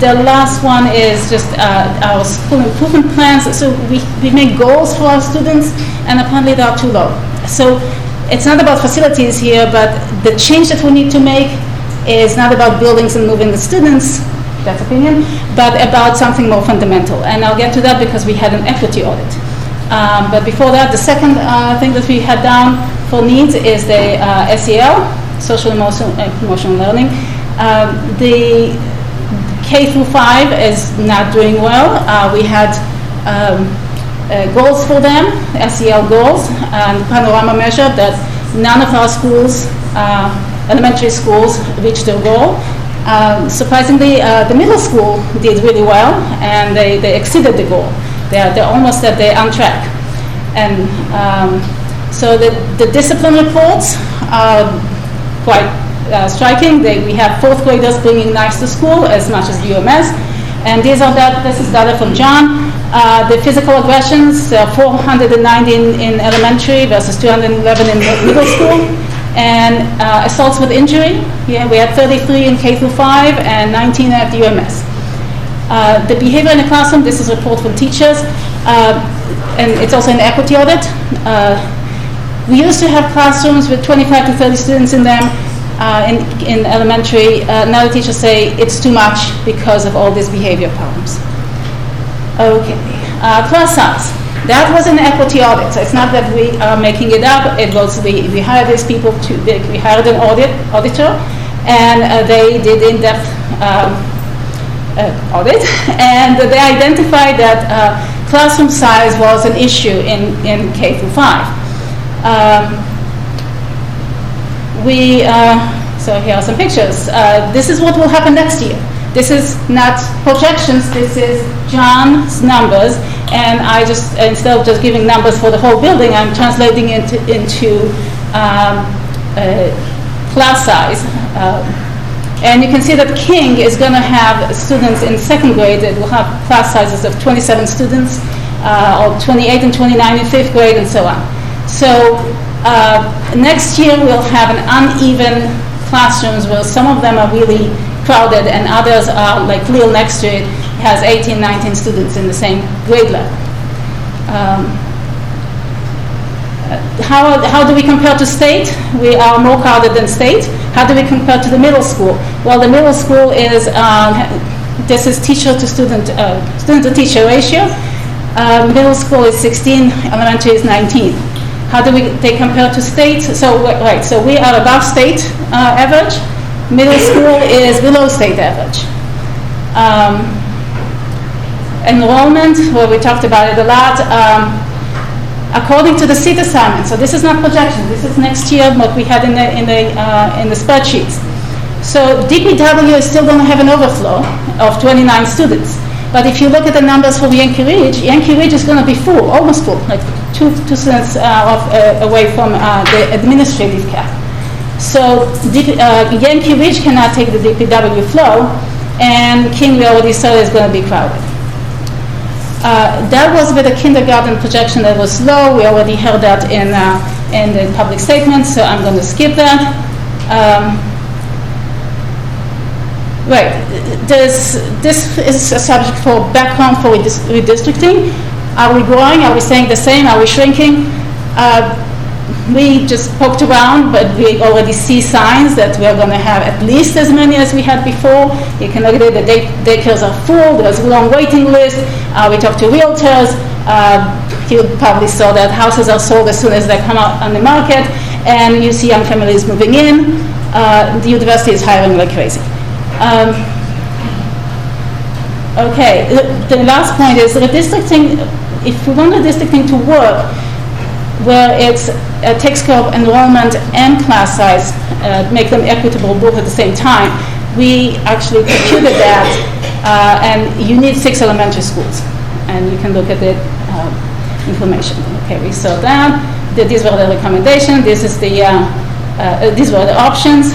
the last one is just our school improvement plans. So we make goals for our students, and apparently they are too low. So it's not about facilities here, but the change that we need to make is not about buildings and moving the students, that's opinion, but about something more fundamental. And I'll get to that because we had an equity audit. But before that, the second thing that we had down for needs is the SEL, social emotional learning. The K through 5 is not doing well. We had goals for them, SEL goals, and panorama measure that none of our schools, elementary schools, reached their goal. Surprisingly, the middle school did really well, and they exceeded the goal. They're almost on track. And so the discipline reports are quite striking. We have fourth graders bringing knives to school as much as UMS. And this is data from John. The physical aggressions, 490 in elementary versus 211 in middle school. And assaults with injury, we had 33 in K through 5 and 19 at UMS. The behavior in the classroom, this is a report from teachers, and it's also an equity audit. We used to have classrooms with 25 to 30 students in them in elementary. Now the teachers say it's too much because of all these behavior problems. Okay, class size. That was an equity audit, so it's not that we are making it up. It was we hired these people we hired an auditor, and they did in-depth audit, and they identified that classroom size was an issue in K through 5. So here are some pictures. This is what will happen next year. This is not projections, this is John's numbers, and I just, instead of just giving numbers for the whole building, I'm translating into class size. And you can see that King is going to have students in second grade that will have class sizes of 27 students, or 28 and 29 in fifth grade, and so on. So next year we'll have an uneven classrooms where some of them are really crowded and others are, like Lille next to it, has 18, 19 students in the same grade level. How do we compare to state? We are more crowded than state. How do we compare to the middle school? Well, the middle school is, this is teacher to student to teacher ratio. Middle school is 16, elementary is 19. How do they compare to state? So we are above state average. Middle school is below state average. Enrollment, well, we talked about it a lot. According to the seat assignment, so this is not projection, this is next year what we had in the spreadsheets. So DPW is still going to have an overflow of 29 students. But if you look at the numbers for Yankee Ridge is going to be full, almost full, like two students away from the administrative cap. So Yankee Ridge cannot take the DPW flow, and King, we already saw, is going to be crowded. That was with a kindergarten projection that was low. We already heard that in the public statement, so I'm going to skip that. This is a subject for background for redistricting. Are we growing? Are we staying the same? Are we shrinking? We just poked around, but we already see signs that we're going to have at least as many as we had before. You can look at it, the daycares are full, there's a long waiting list. We talked to realtors. You probably saw that houses are sold as soon as they come out on the market, and you see young families moving in. The university is hiring like crazy. Okay, the last point is redistricting. If we want redistricting to work, where it takes care of enrollment and class size, make them equitable both at the same time. We actually computed that, and you need 6 elementary schools, and you can look at the information. Okay, we saw that. These were the recommendations. This is the these were the options.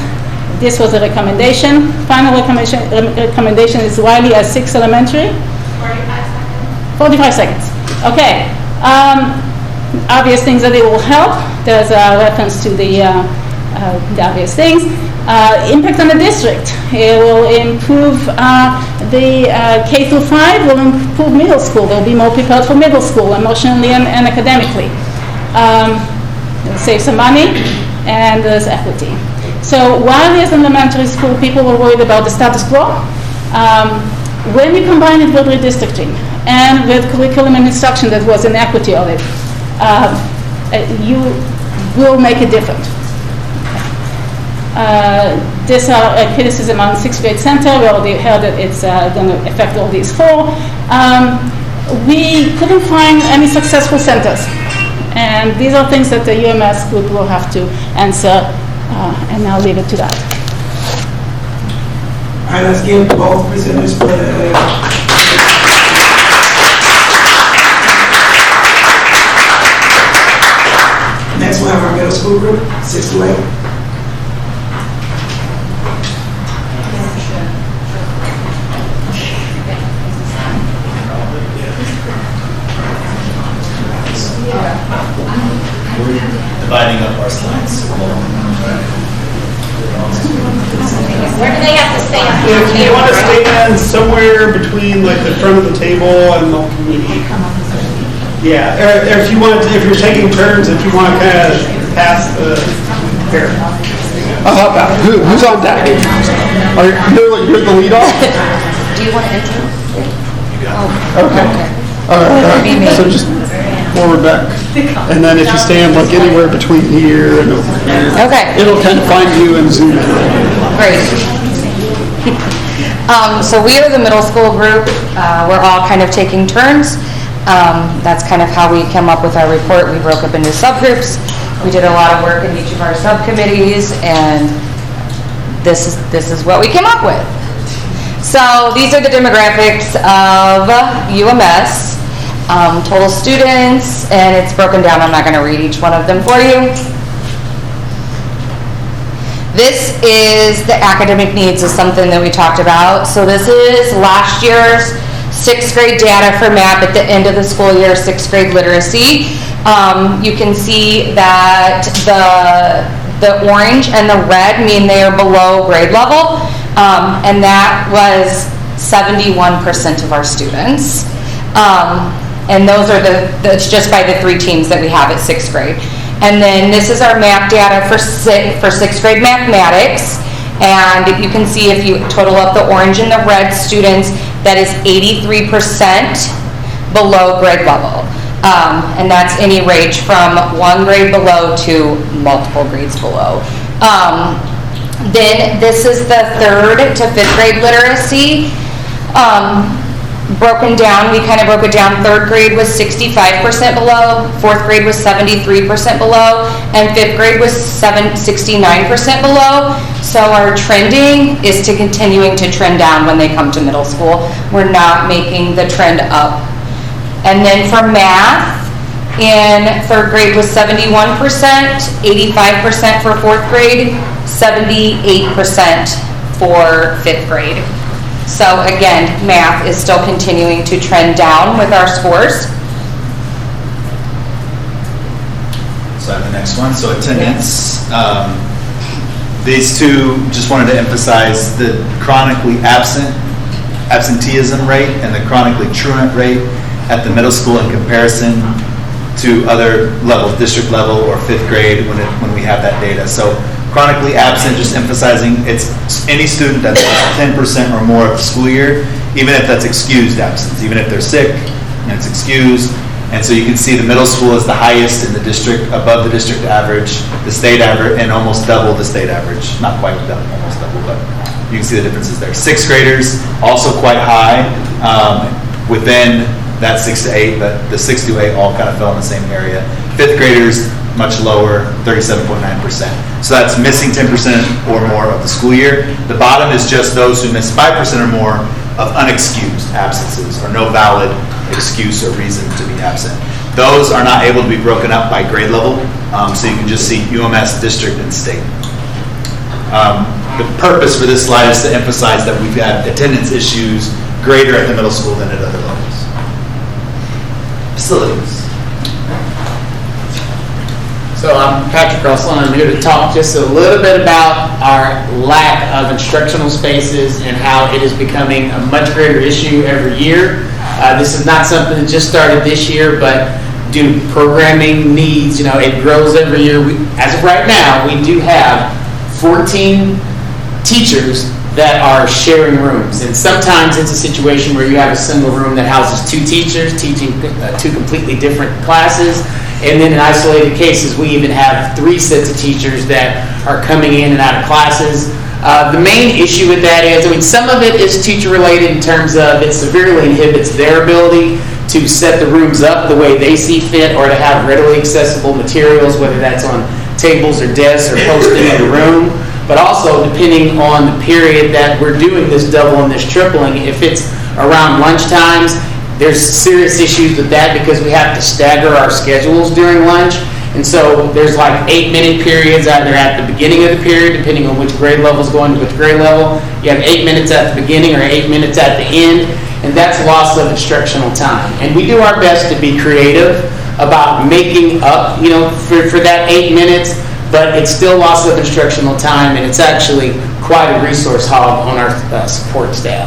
This was the recommendation. Final recommendation is Wiley as 6 elementary. 45 seconds. Okay. Obvious things that it will help. There's a reference to the obvious things. Impact on the district. It will improve the K through 5. Will improve middle school. They'll be more prepared for middle school, emotionally and academically. It'll save some money, and there's equity. So while there's an elementary school, people were worried about the status quo. When you combine it with redistricting and with curriculum and instruction that was an equity of it, you will make it different. This criticism on 6th grade center. We already heard that it's going to affect all these 4. We couldn't find any successful centers. And these are things that the UMS group will have to answer, and I'll leave it to that. All right, let's give both presenters for the... Next we'll have our middle school group, 6 to 8. Dividing up our slides. Where do they have to stand? If you want to stand somewhere between like the front of the table and the committee. Yeah, or if you want to, if you're taking turns, if you want to kind of pass the here. How about who's on deck? You're the lead off? Do you want to enter? Okay. All right. So just forward back. And then if you stand like anywhere between here and over here, Okay. it'll kind of find you and zoom in. Great. So we are the middle school group. We're all kind of taking turns. That's kind of how we came up with our report. We broke up into subgroups. We did a lot of work in each of our subcommittees, and this is what we came up with. So these are the demographics of UMS. Total students, and it's broken down. I'm not going to read each one of them for you. This is the academic needs, is something that we talked about. So this is last year's 6th grade data for MAP at the end of the school year, 6th grade literacy. You can see that the orange and the red mean they are below grade level, and that was 71% of our students. And those are that's just by the 3 teams that we have at 6th grade. And then this is our MAP data for 6th grade mathematics. And you can see if you total up the orange and the red students, that is 83% below grade level. And that's any range from 1 grade below to multiple grades below. Then this is the 3rd to 5th grade literacy. Broken down, we kind of broke it down. 3rd grade was 65% below, 4th grade was 73% below, and 5th grade was 69% below. So our trending is to continuing to trend down when they come to middle school. We're not making the trend up. And then for math, in 3rd grade was 71%, 85% for 4th grade, 78% for 5th grade. So again, math is still continuing to trend down with our scores. So I have the next one. So attendance. These two, just wanted to emphasize the chronically absenteeism rate and the chronically truant rate at the middle school in comparison to other levels, district level or 5th grade when we have that data. So chronically absent, just emphasizing it's any student that's 10% or more of the school year, even if that's excused absence, even if they're sick and it's excused. And so you can see the middle school is the highest in the district, above the district average, the state average, and almost double the state average. Not quite double, almost double, but you can see the differences there. 6th graders, also quite high, within that 6 to 8, but the 6 to 8 all kind of fell in the same area. Fifth graders, much lower, 37.9%. So that's missing 10% or more of the school year. The bottom is just those who miss 5% or more of unexcused absences, or no valid excuse or reason to be absent. Those are not able to be broken up by grade level, so you can just see UMS, district, and state. The purpose for this slide is to emphasize that we've had attendance issues greater at the middle school than at other levels. Facilities. So I'm Patrick Russell, and I'm here to talk just a little bit about our lack of instructional spaces and how it is becoming a much greater issue every year. This is not something that just started this year, but due to programming needs, it grows every year. As of right now, we do have 14 teachers that are sharing rooms. And sometimes it's a situation where you have a single room that houses 2 teachers teaching 2 completely different classes. And then in isolated cases, we even have 3 sets of teachers that are coming in and out of classes. The main issue with that is, some of it is teacher related in terms of it severely inhibits their ability to set the rooms up the way they see fit, or to have readily accessible materials, whether that's on tables or desks or posting in the room. But also, depending on the period that we're doing this double and this tripling, if it's around lunch times, there's serious issues with that because we have to stagger our schedules during lunch. And so there's like 8-minute periods either at the beginning of the period, depending on which grade level is going to which grade level. You have 8 minutes at the beginning or 8 minutes at the end, and that's loss of instructional time. And we do our best to be creative about making up, for that 8 minutes, but it's still loss of instructional time, and it's actually quite a resource hog on our support staff.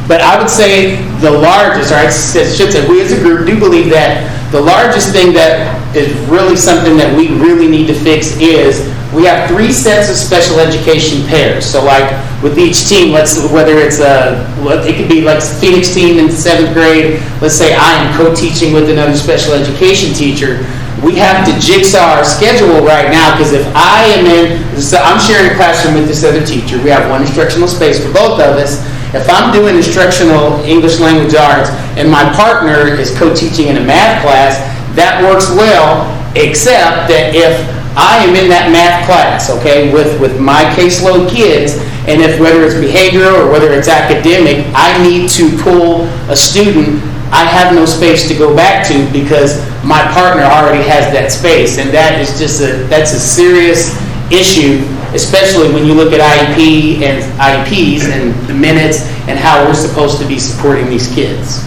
But I would say the largest, or I should say we as a group do believe that the largest thing that is really something that we really need to fix is we have 3 sets of special education pairs. So like with each team, whether it's it could be like Phoenix team in 7th grade, let's say I am co-teaching with another special education teacher. We have to jigsaw our schedule right now, because if I am I'm sharing a classroom with this other teacher. We have 1 instructional space for both of us. If I'm doing instructional English language arts and my partner is co-teaching in a math class, that works well, except that if I am in that math class, okay, with my caseload kids, and if whether it's behavioral or whether it's academic, I need to pull a student, I have no space to go back to because my partner already has that space. And that is just that's a serious issue, especially when you look at IEP and IEPs and the minutes and how we're supposed to be supporting these kids.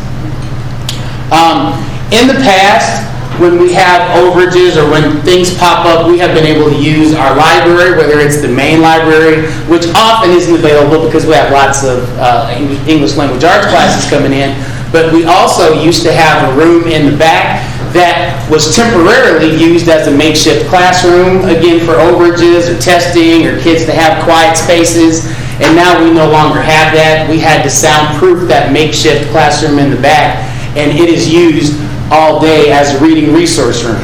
In the past, when we have overages or when things pop up, we have been able to use our library, whether it's the main library, which often isn't available because we have lots of English language arts classes coming in, but we also used to have a room in the back that was temporarily used as a makeshift classroom, again for overages or testing or kids to have quiet spaces, and now we no longer have that. We had to soundproof that makeshift classroom in the back, and it is used all day as a reading resource room.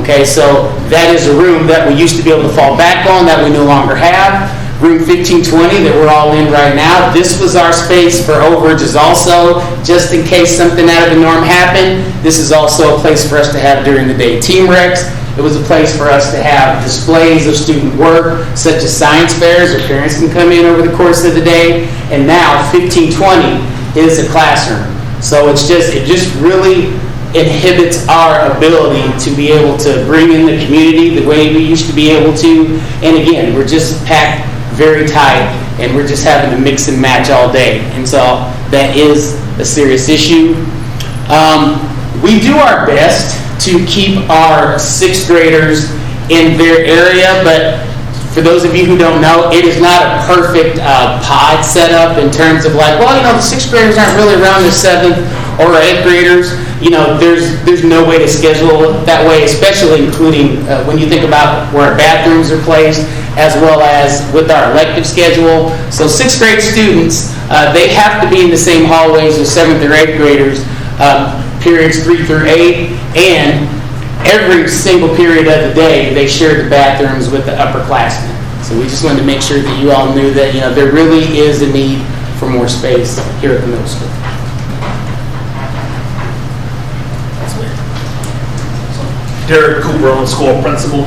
Okay, so that is a room that we used to be able to fall back on that we no longer have. Room 1520 that we're all in right now, this was our space for overages also, just in case something out of the norm happened. This is also a place for us to have during the day team recs. It was a place for us to have displays of student work, such as science fairs, or parents can come in over the course of the day. And now 1520 is a classroom. So it just really inhibits our ability to be able to bring in the community the way we used to be able to. And again, we're just packed very tight, and we're just having to mix and match all day. And so that is a serious issue. We do our best to keep our 6th graders in their area, but for those of you who don't know, it is not a perfect pod setup in terms of like, well, the 6th graders aren't really around the 7th or 8th graders. There's no way to schedule it that way, especially including when you think about where our bathrooms are placed, as well as with our elective schedule. So 6th grade students, they have to be in the same hallways as 7th or 8th graders, periods 3 through 8, and every single period of the day, they share the bathrooms with the upperclassmen. So we just wanted to make sure that you all knew that there really is a need for more space here at the middle school. Derek Cooper, I'm the school principal.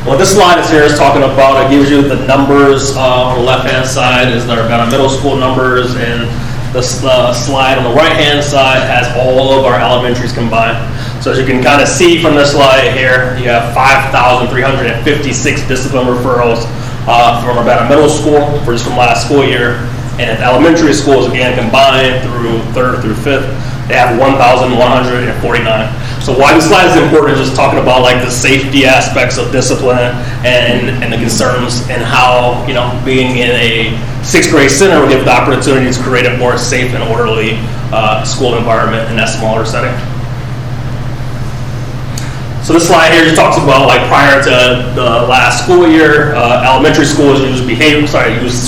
What this slide is here is talking about, it gives you the numbers on the left-hand side is our middle school numbers, and the slide on the right-hand side has all of our elementaries combined. So as you can kind of see from this slide here, you have 5,356 discipline referrals from our middle school from last school year, and the elementary schools, again, combined through 3rd through 5th, they have 1,149. So why this slide is important is just talking about like the safety aspects of discipline and the concerns, and how, you know, being in a 6th grade center, we give the opportunity to create a more safe and orderly school environment in that smaller setting. So this slide here just talks about, like, prior to the last school year, elementary schools use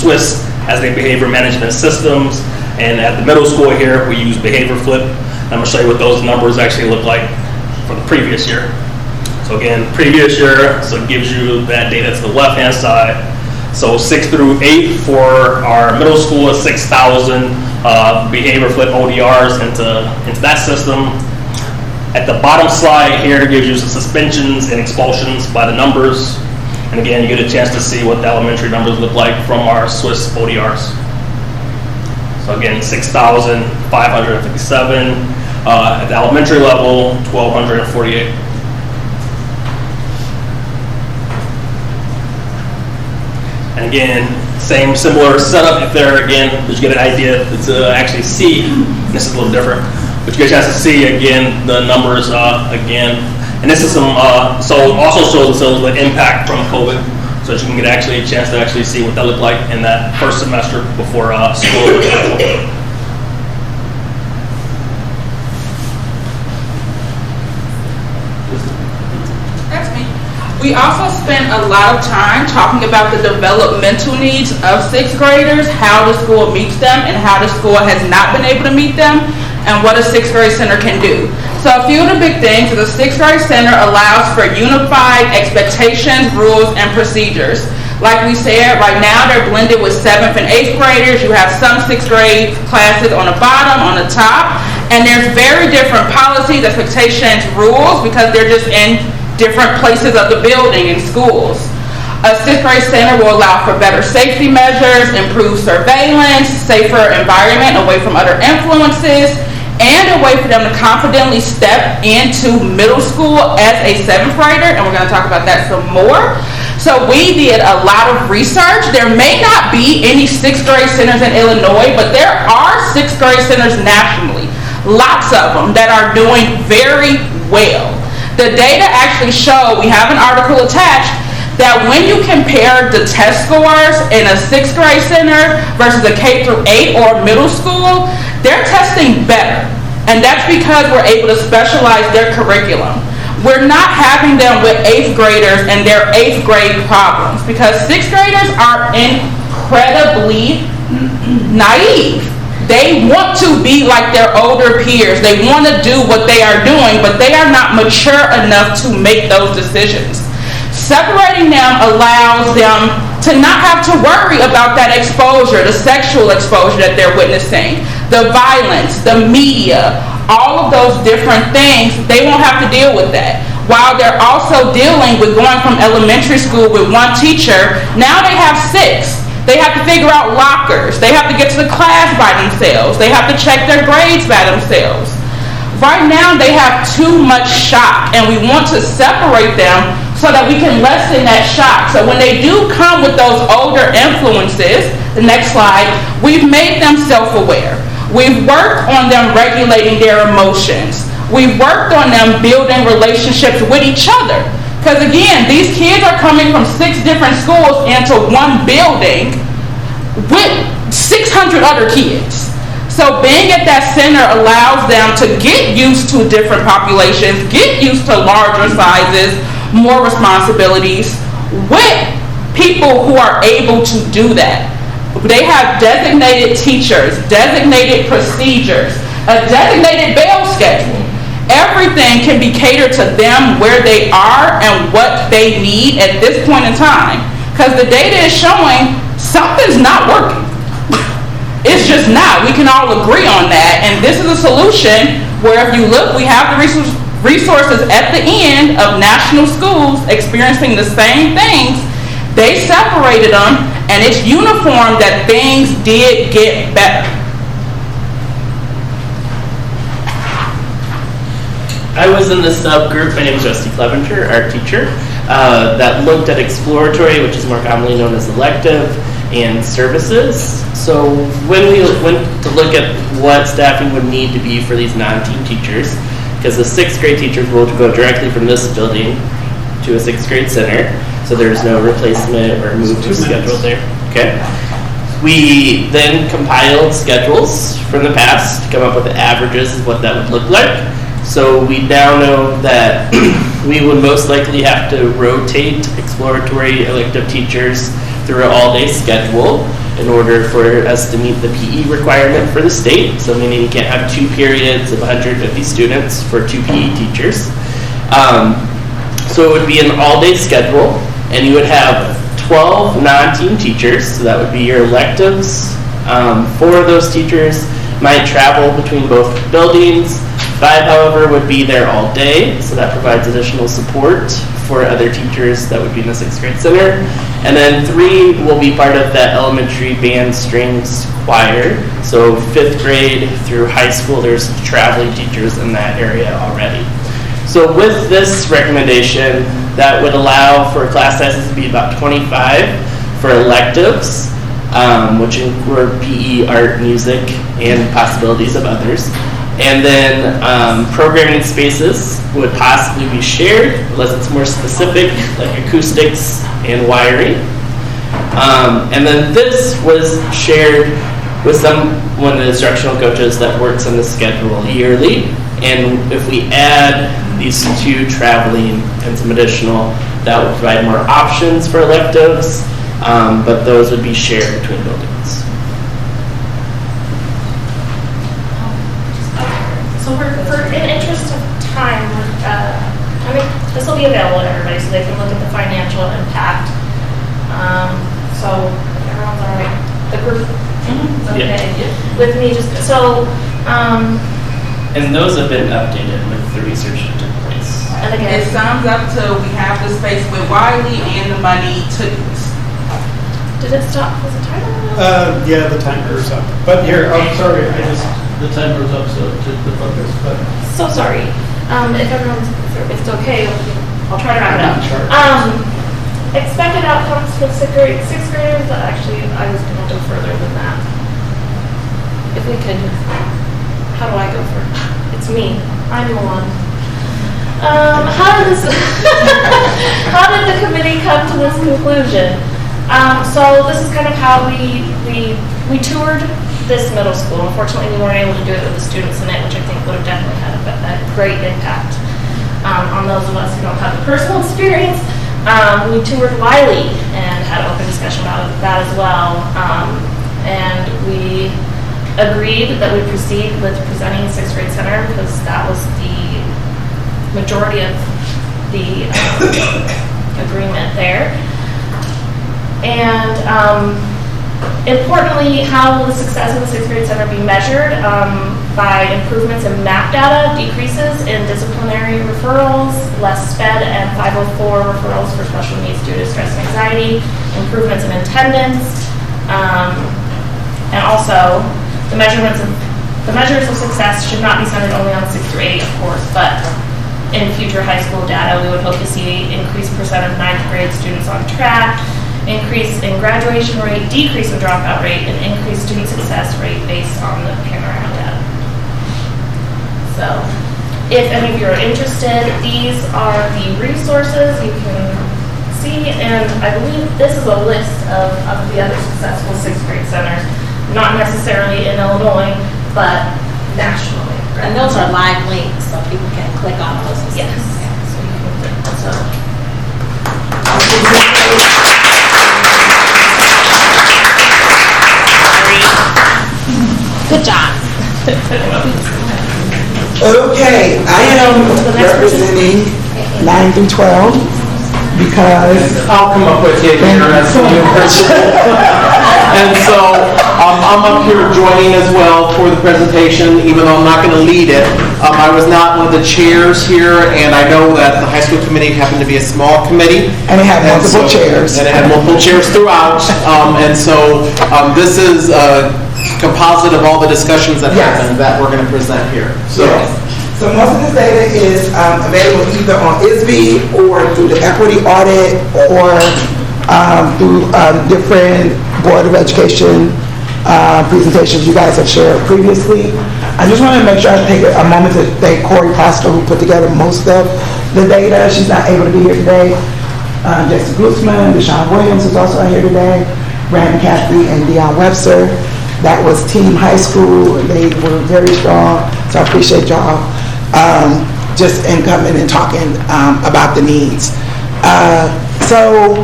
Swiss as their behavior management systems, and at the middle school here, we use Behavior Flip. I'm going to show you what those numbers actually look like for the previous year. So again, previous year, so it gives you that data to the left-hand side. So 6th through 8th for our middle school is 6,000 Behavior Flip ODRs into that system. At the bottom slide here gives you some suspensions and expulsions by the numbers. And again, you get a chance to see what the elementary numbers look like from our Swiss ODRs. So again, 6,557. At the elementary level, 1,248. And again, same similar setup. If there, again, but you get an idea to actually see. This is a little different, but you get a chance to see again the numbers again. And this is some. So it also shows the impact from COVID, so that you can get actually a chance to actually see what that looked like in that first semester before school. We also spent a lot of time talking about the developmental needs of 6th graders, how the school meets them, and how the school has not been able to meet them, and what a 6th grade center can do. So a few of the big things is a 6th grade center allows for unified expectations, rules, and procedures. Like we said, right now they're blended with 7th and 8th graders. You have some 6th grade classes on the bottom, on the top, and there's very different policies, expectations, rules, because they're just in different places of the building in schools. A 6th grade center will allow for better safety measures, improved surveillance, safer environment away from other influences, and a way for them to confidently step into middle school as a 7th grader, and we're going to talk about that some more. So we did a lot of research. There may not be any 6th grade centers in Illinois, but there are 6th grade centers nationally, lots of them that are doing very well. The data actually show, we have an article attached, that when you compare the test scores in a 6th grade center versus a K through 8 or middle school, they're testing better. And that's because we're able to specialize their curriculum. We're not having them with 8th graders and their 8th grade problems, because 6th graders are incredibly naive. They want to be like their older peers. They want to do what they are doing, but they are not mature enough to make those decisions. Separating them allows them to not have to worry about that exposure, the sexual exposure that they're witnessing, the violence, the media, all of those different things. They won't have to deal with that. While they're also dealing with going from elementary school with one teacher, now they have 6. They have to figure out lockers. They have to get to the class by themselves. They have to check their grades by themselves. Right now, they have too much shock, and we want to separate them so that we can lessen that shock. So when they do come with those older influences, the next slide, we've made them self-aware. We've worked on them regulating their emotions. We've worked on them building relationships with each other. Because again, these kids are coming from 6 different schools into one building with 600 other kids. So being at that center allows them to get used to different populations, get used to larger sizes, more responsibilities, with people who are able to do that. They have designated teachers, designated procedures, a designated bail schedule. Everything can be catered to them where they are and what they need at this point in time. Because the data is showing something's not working. It's just not. We can all agree on that. And this is a solution where if you look, we have the resource resources at the end of national schools experiencing the same things, they separated them, and it's uniform that things did get better. I was in the subgroup, my name is Rusty Clevenger, art teacher, that looked at exploratory, which is more commonly known as elective, and services. So when we went to look at what staffing would need to be for these non-team teachers, because the 6th grade teachers will go directly from this building to a 6th grade center, so there's no replacement or move to schedule there. Okay. We then compiled schedules from the past to come up with averages of what that would look like. So we now know that we would most likely have to rotate exploratory elective teachers through an all-day schedule in order for us to meet the PE requirement for the state. So meaning you can't have 2 periods of 150 students for 2 PE teachers. So it would be an all-day schedule, and you would have 12 non-team teachers, so that would be your electives. 4 of those teachers might travel between both buildings. 5, however, would be there all day, so that provides additional support for other teachers that would be in the 6th grade center. And then 3 will be part of that elementary band strings choir. So 5th grade through high school, there's traveling teachers in that area already. So with this recommendation, that would allow for class sizes to be about 25 for electives, which include PE, art, music, and possibilities of others. And then programming spaces would possibly be shared, unless it's more specific, like acoustics and wiring. And then this was shared with one of the instructional coaches that works on the schedule yearly. And if we add these 2 traveling and some additional, that would provide more options for electives, but those would be shared between buildings. So in interest of time, this will be available to everybody so they can look at the financial impact. So everyone's all right. The group, okay, with me just, so. And those have been updated with the research that took place. And again, it sums up to we have the space with Wiley and the money to use. Did it stop? Was the timer? Yeah, the timer's up. But here, I'm sorry, The timer's up, so to the focus, but. So sorry. If everyone's, if it's okay, I'll try to wrap it up. Expected outcomes for 6th graders, actually, I was going to go further than that. If we could, how do I go for, it's me, I'm the one. How did the committee come to this conclusion? So this is kind of how we toured this middle school. Unfortunately, we weren't able to do it with the students in it, which I think would have definitely had a great impact on those of us who don't have the personal experience. We toured Wiley and had an open discussion about that as well. And we agreed that we proceed with presenting 6th grade center because that was the majority of the agreement there. And importantly, how will the success of the 6th grade center be measured? By improvements in MAP data, decreases in disciplinary referrals, less SPED and 504 referrals for special needs due to stress and anxiety, improvements in attendance, and also the measures of success should not be centered only on 6th through 8, of course, but in future high school data, we would hope to see increased percent of 9th grade students on track, increase in graduation rate, decrease in dropout rate, and increased student success rate based on the panorama data. So, if any of you are interested, these are the resources you can see, and I believe this is a list of the other successful 6th grade centers, not necessarily in Illinois, but nationally. And those are live links, so people can click on those. Yes. So you can click on those. Good job. Okay, I am representing 9 through 12 because I'll come up with you here as the new principal. And so I'm up here joining as well for the presentation, even though I'm not going to lead it. I was not one of the chairs here, and I know that the high school committee happened to be a small committee. And it had multiple chairs. And it had multiple chairs throughout, and so this is a composite of all the discussions that happened that we're going to present here. So. Yes. So most of this data is available either on ISB or through the equity audit or through different Board of Education presentations you guys have shared previously. I just want to make sure I take a moment to thank Corey Pastor, who put together most of the data. She's not able to be here today. Jesse Guzman, Deshaun Williams is also here today. Brandon Cassidy and Deion Webster. That was Team High School. They were very strong, so I appreciate y'all just in coming and talking about the needs. So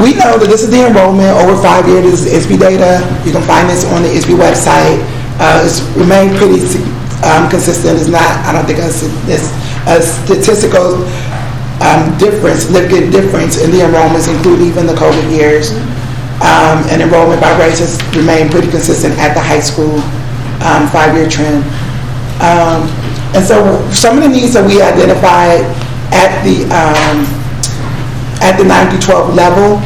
we know that this is the enrollment over 5 years. This is ISB data. You can find this on the ISB website. It's remained pretty consistent. It's not, I don't think, a statistical significant difference in the enrollments, including even the COVID years. And enrollment by grades has remained pretty consistent at the high school 5-year trend. And so some of the needs that we identified at the 9 through 12 level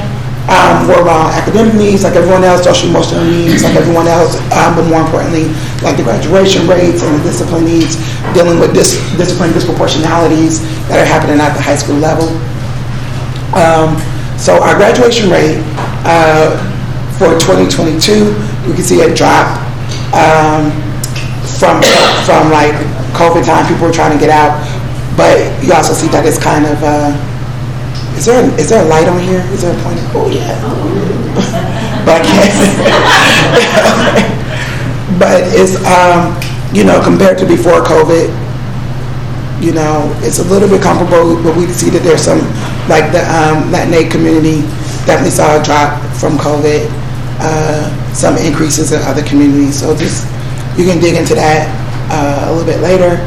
were around academic needs, like everyone else, social emotional needs, like everyone else, but more importantly, like the graduation rates and the discipline needs, dealing with discipline disproportionalities that are happening at the high school level. So our graduation rate for 2022, we can see a drop from like COVID time. People were trying to get out, but you also see that it's kind of is there a light on here? Is there a pointer? Oh yeah. But I can't. But it's compared to before COVID, it's a little bit comparable, but we see that there's some, like the Latinx community definitely saw a drop from COVID, some increases in other communities. So just, you can dig into that a little bit later.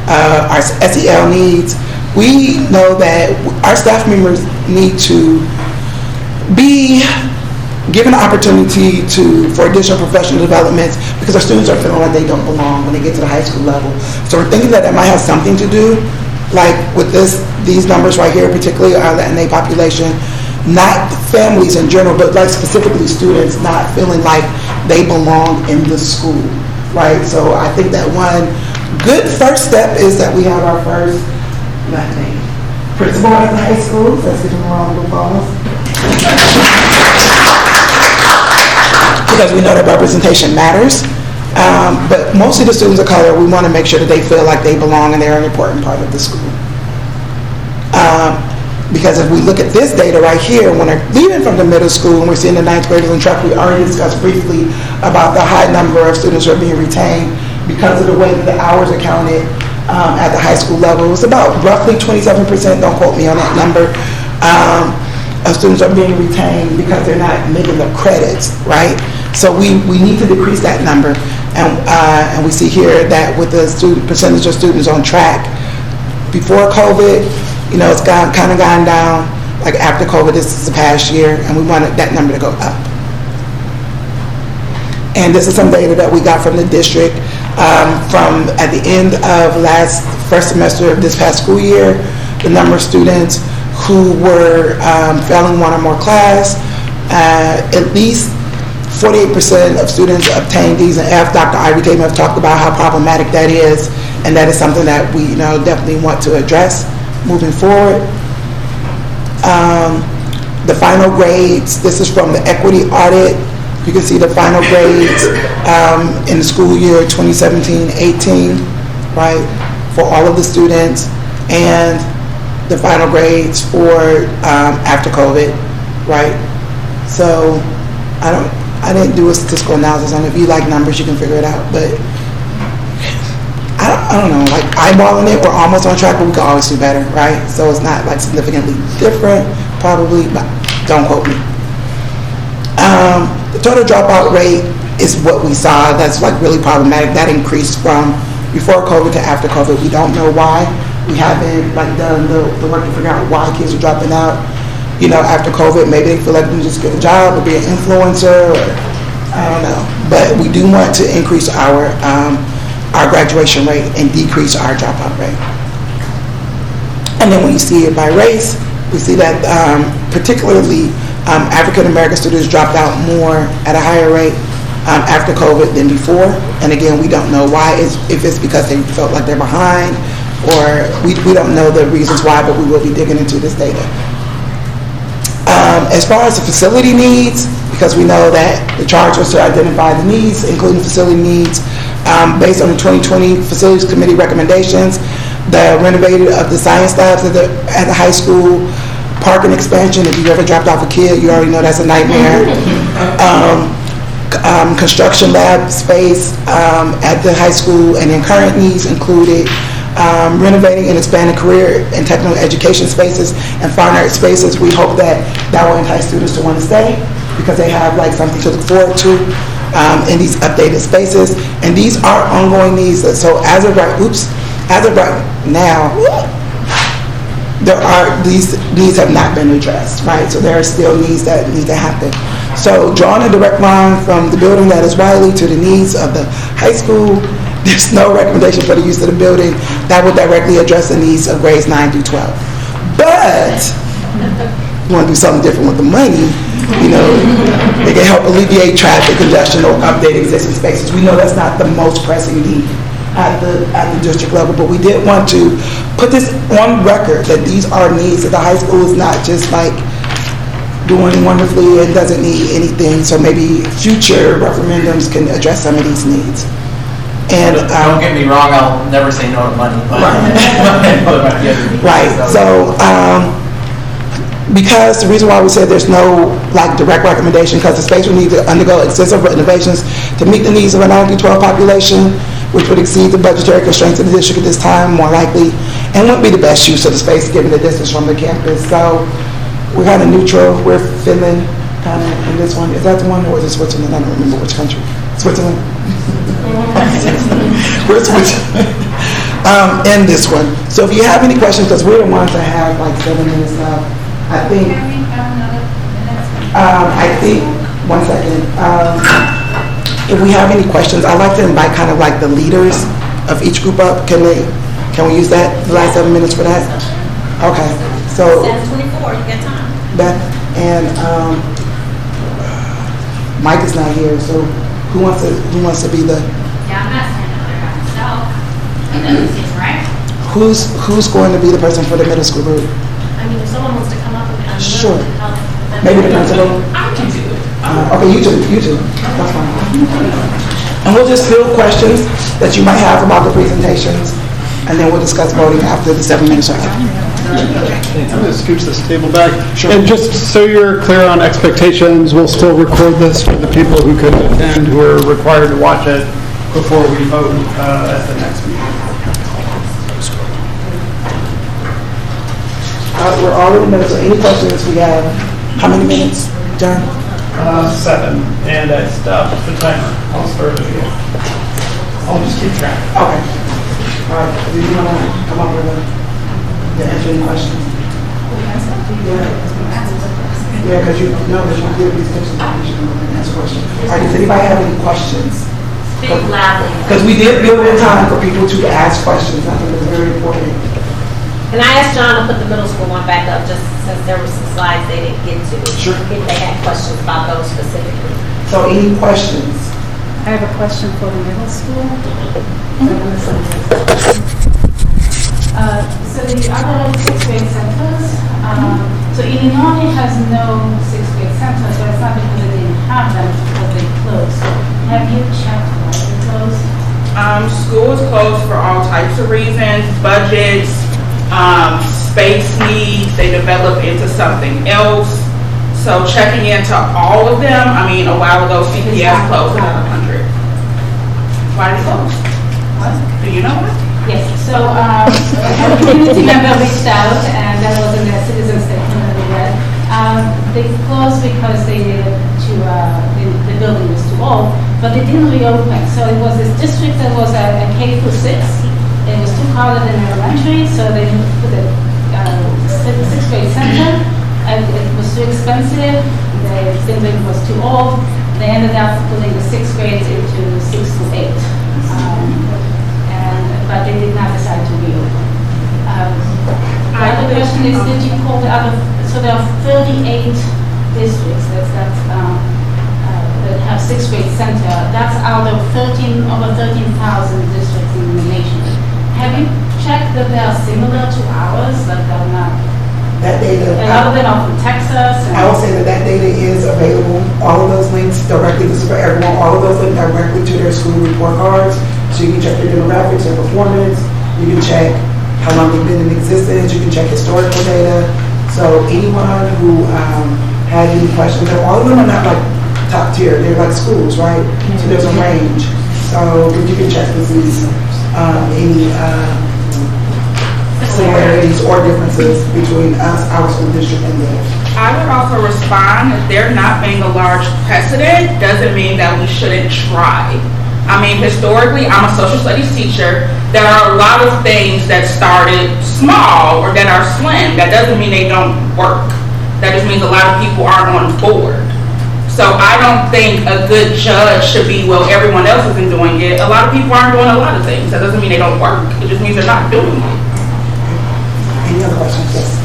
Our SEL needs, we know that our staff members need to be given an opportunity for additional professional developments because our students are feeling like they don't belong when they get to the high school level. So we're thinking that might have something to do, like with these numbers right here, particularly our Latinx population, not families in general, but like specifically students not feeling like they belong in the school, right? So I think that one good first step is that we have our first Latinx principal at the high school. So let's give them a round of applause. Because we know that representation matters. But mostly the students of color, we want to make sure that they feel like they belong and they're an important part of the school. Because if we look at this data right here, when they're leaving from the middle school and we're seeing the 9th graders on track, we already discussed briefly about the high number of students who are being retained because of the way that the hours are counted at the high school level. It's about roughly 27%, don't quote me on that number, of students are being retained because they're not making the credits, right? So we need to decrease that number. And we see here that with the percentage of students on track, before COVID, it's kind of gone down. Like after COVID, this is the past year, and we wanted that number to go up. And this is some data that we got from the district from at the end of first semester of this past school year, the number of students who were failing one or more class, at least 48% of students obtained D's and F's. Dr. Ivy Came have talked about how problematic that is, and that is something that we definitely want to address moving forward. The final grades, this is from the equity audit. You can see the final grades in the school year 2017-18, right, for all of the students, and the final grades for after COVID, right? So I didn't do a statistical analysis on it. If you like numbers, you can figure it out, but I don't know, like eyeballing it, we're almost on track, but we can always do better, right? So it's not like significantly different, probably, but don't quote me. The total dropout rate is what we saw. That's like really problematic. That increased from before COVID to after COVID. We don't know why. We haven't done the work to figure out why kids are dropping out. After COVID, maybe they feel like they can just get a job or be an influencer, or I don't know. But we do want to increase our our graduation rate and decrease our dropout rate. And then when you see it by race, we see that particularly African American students dropped out more at a higher rate after COVID than before. And again, we don't know why, if it's because they felt like they're behind, or we don't know the reasons why, but we will be digging into this data. As far as the facility needs, because we know that the charge was to identify the needs, including facility needs, based on the 2020 Facilities Committee recommendations, the renovating of the science labs at the high school, parking expansion. If you ever dropped off a kid, you already know that's a nightmare. Construction lab space at the high school, and then current needs included renovating and expanding career and technical education spaces and fine art spaces. We hope that will entice students to want to stay because they have like something to look forward to in these updated spaces. And these are ongoing needs. So as of right now, these needs have not been addressed, right? So there are still needs that need to happen. So drawing a direct line from the building that is Wiley to the needs of the high school, there's no recommendation for the use of the building that would directly address the needs of grades 9 through 12. But you want to do something different with the money, they can help alleviate traffic congestion or update existing spaces. We know that's not the most pressing need at the district level, but we did want to put this on record that these are needs, that the high school is not just like doing wonderfully and doesn't need anything. So maybe future referendums can address some of these needs. And don't get me wrong, I'll never say no to money, but right. So because the reason why we said there's no like direct recommendation, because the space will need to undergo extensive renovations to meet the needs of a 9 through 12 population, which would exceed the budgetary constraints of the district at this time, more likely, and wouldn't be the best use of the space given the distance from the campus. So we're kind of neutral. We're feeling kind of in this one. Is that the one, or is it Switzerland? I don't remember which country. Switzerland. We're Switzerland. In this one. So if you have any questions, because we're the ones that have like 7 minutes left, I think, one second. If we have any questions, I'd like to invite kind of like the leaders of each group up. Can we use that, the last 7 minutes for that? Okay. So 7:24, you got time. Beth and Mike is not here, so who wants to be the? Yeah, I'm not standing up there by myself. I know this is right. Who's going to be the person for the middle school group? I mean, if someone wants to come up and Sure. Maybe the principal. I can do it. Okay, you too. That's fine. And we'll just field questions that you might have about the presentations, and then we'll discuss voting after the 7 minutes are up. I'm going to scooch this table back. Sure. And just so you're clear on expectations, we'll still record this for the people who couldn't attend, who are required to watch it before we vote at the next meeting. We're already minutes, so any questions we have? How many minutes, John? 7, and I stopped the timer. I'll start it again. I'll just keep track. Okay. All right, do you want to come up with answer any questions? Yeah, because you give these questions, you can answer questions. All right, does anybody have any questions? Speak loudly. Because we did build in time for people to ask questions. I think it's very important. And I asked John to put the middle school one back up, just since there were some slides they didn't get to. Sure. If they had questions about those specifically. So any questions? I have a question for the middle school. So the other 6th grade centers, so Illinois has no 6th grade centers, but it's not because they didn't have them, it's because they closed. Have you checked why they closed? School is closed for all types of reasons, budgets, space needs, they develop into something else. So checking into all of them, I mean, a while ago, CPS closed another 100. Why did it close? What? Do you know what? Yes, so a community member reached out, and that was in their citizen statement that we read. They closed because they needed to, the building was too old, but they didn't reopen. So it was this district that was a K through 6. It was too crowded in elementary, so they put a 6th grade center, and it was too expensive. They think it was too old. They ended up putting the 6th grades into 6 to 8. but they did not decide to reopen. The other question is, did you call the other, so there are 38 districts that have sixth grade center. That's out of over 13,000 districts in the nation. Have you checked that they are similar to ours, that they're not? That data. A lot of them are from Texas. I will say that data is available. All of those links directly, this is for everyone, all of those link directly to their school report cards. So you can check their demographics, their performance, you can check how long they've been in existence, you can check historical data. So anyone who had any questions, and all of them are not like top tier, they're like schools, right? So there's a range. So you can check to see any similarities or differences between us, our school district, and theirs. I would also respond, that there not being a large precedent doesn't mean that we shouldn't try. I mean, historically, I'm a social studies teacher. There are a lot of things that started small or that are slim. That doesn't mean they don't work. That just means a lot of people aren't on board. So I don't think a good judge should be, well, everyone else isn't doing it. A lot of people aren't doing a lot of things. That doesn't mean they don't work. It just means they're not doing it. Any other questions? Yes.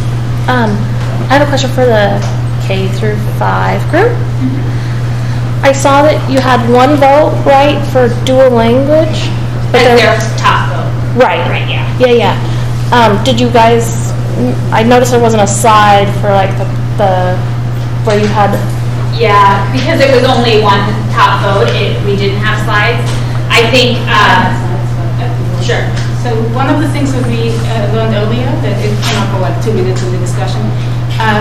I have a question for the K through 5 group. I saw that you had one vote, right, for dual language? But their top vote. Right. Right, yeah. Yeah. Did you guys, I noticed there wasn't a slide for like the where you had. Yeah, because it was only one top vote, we didn't have slides. I think, sure. So one of the things that we learned earlier, that it came up for like 2 minutes in the discussion,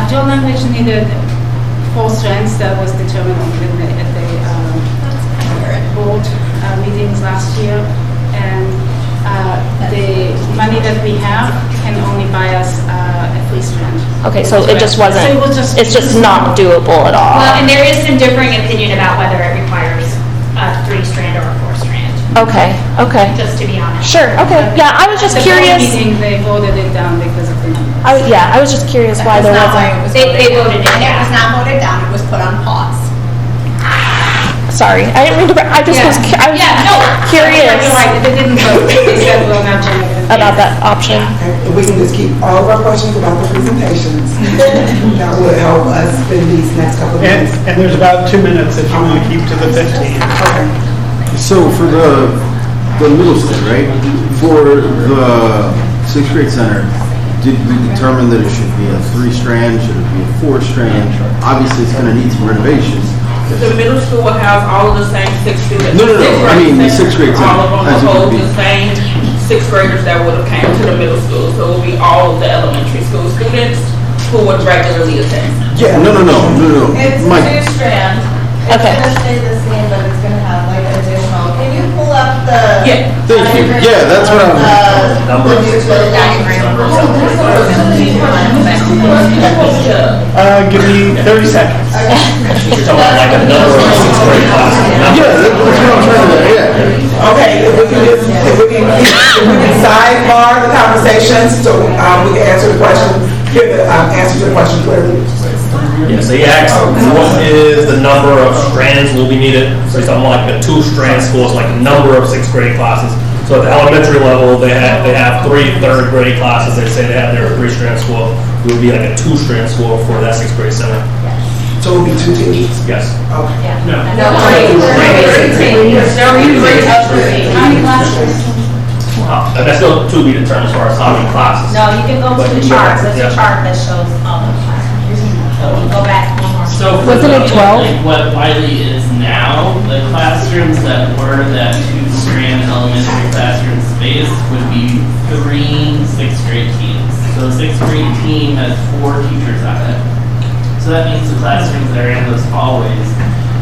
dual language needed 4 strengths that was determined at the board meetings last year, and the money that we have can only buy us a 3-strand. Okay, so it just wasn't, it's just not doable at all. Well, and there is some differing opinion about whether it requires a 3-strand or a 4-strand. Okay. Just to be honest. Sure, okay. Yeah, I was just curious. The meeting, they voted it down because of the numbers. I was just curious why there wasn't. They voted it down. It was not voted down, it was put on pause. Sorry, I didn't mean to, I just was curious You're right, they didn't vote, they said we're not doing it. about that option. If we can just keep all of our questions about the presentations, that would help us spend these next couple of minutes. And there's about 2 minutes if you want to keep to the 15. Okay. So for the middle school, right? For the 6th grade center, did we determine that it should be a 3-strand, should it be a 4-strand? Obviously, it's going to need some renovation. The middle school has all of the same 6 students. No, I mean the 6th grade center. All of them will hold the same 6th graders that would have came to the middle school. So it will be all of the elementary school students who would regularly attend. Yeah, no. It's Mike. 2-strand. It's gonna stay the same, but it's gonna have like additional. Can you pull up the? Yeah. Thank you. Yeah, that's what I'm. Give me 30 seconds. You're talking about like a number of 6th grade classes. Yeah, that's what I'm trying to do. Yeah. Okay, if we can sidebar the conversations so we can answer the question, give the answer to the question clearly. Yeah, so he asked, what is the number of strands will be needed? So he's talking like a 2-strand school, so like a number of 6th grade classes. So at the elementary level, they have 3 3rd grade classes. They say they have their 3-strand school. It would be like a 2-strand school for that 6th grade center. So it would be 2 teams? Yes. Okay. No. And that's still to be determined as far as how many classes. No, you can go to the chart, there's a chart that shows all the classes. So we go back one more. So for like what Wiley is now, the classrooms that were that 2-strand elementary classroom space would be 3 6th grade teams. So the 6th grade team has 4 teachers on it. So that means the classrooms that are in those hallways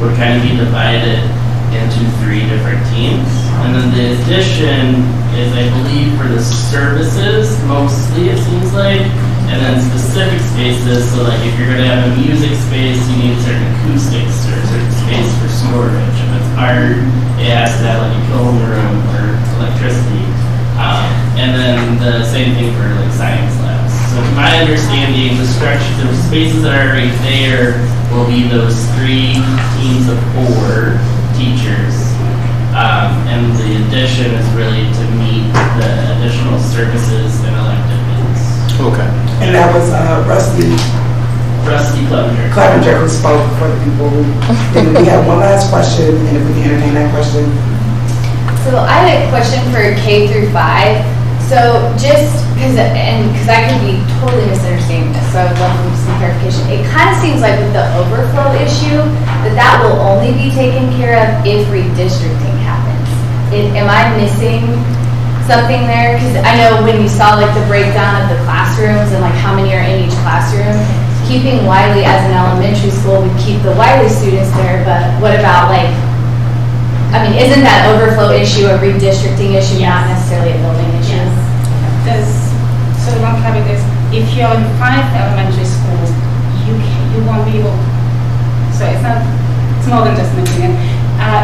would kind of be divided into 3 different teams. And then the addition is, I believe, for the services, mostly it seems like, and then specific spaces, so like if you're going to have a music space, you need certain acoustics or certain space for storage. If it's art, it has to have like a film room or electricity. And then the same thing for like science labs. So to my understanding, the structure, the spaces that are right there will be those 3 teams of 4 teachers. And the addition is really to meet the additional services and elective needs. Okay. And that was Rusty Clevenger who spoke for the people who, and we have one last question, and if we can entertain that question. So I had a question for K through 5. So just because I could be totally misunderstanding this, so I would love some clarification. It kind of seems like with the overflow issue, that will only be taken care of if redistricting happens. Am I missing something there? Because I know when you saw like the breakdown of the classrooms and like how many are in each classroom, keeping Wiley as an elementary school would keep the Wiley students there, but what about like, I mean, isn't that overflow issue a redistricting issue, not necessarily a building issue? So one caveat is, if you're in 5 elementary schools, you won't be able, so it's more than just mentioning it.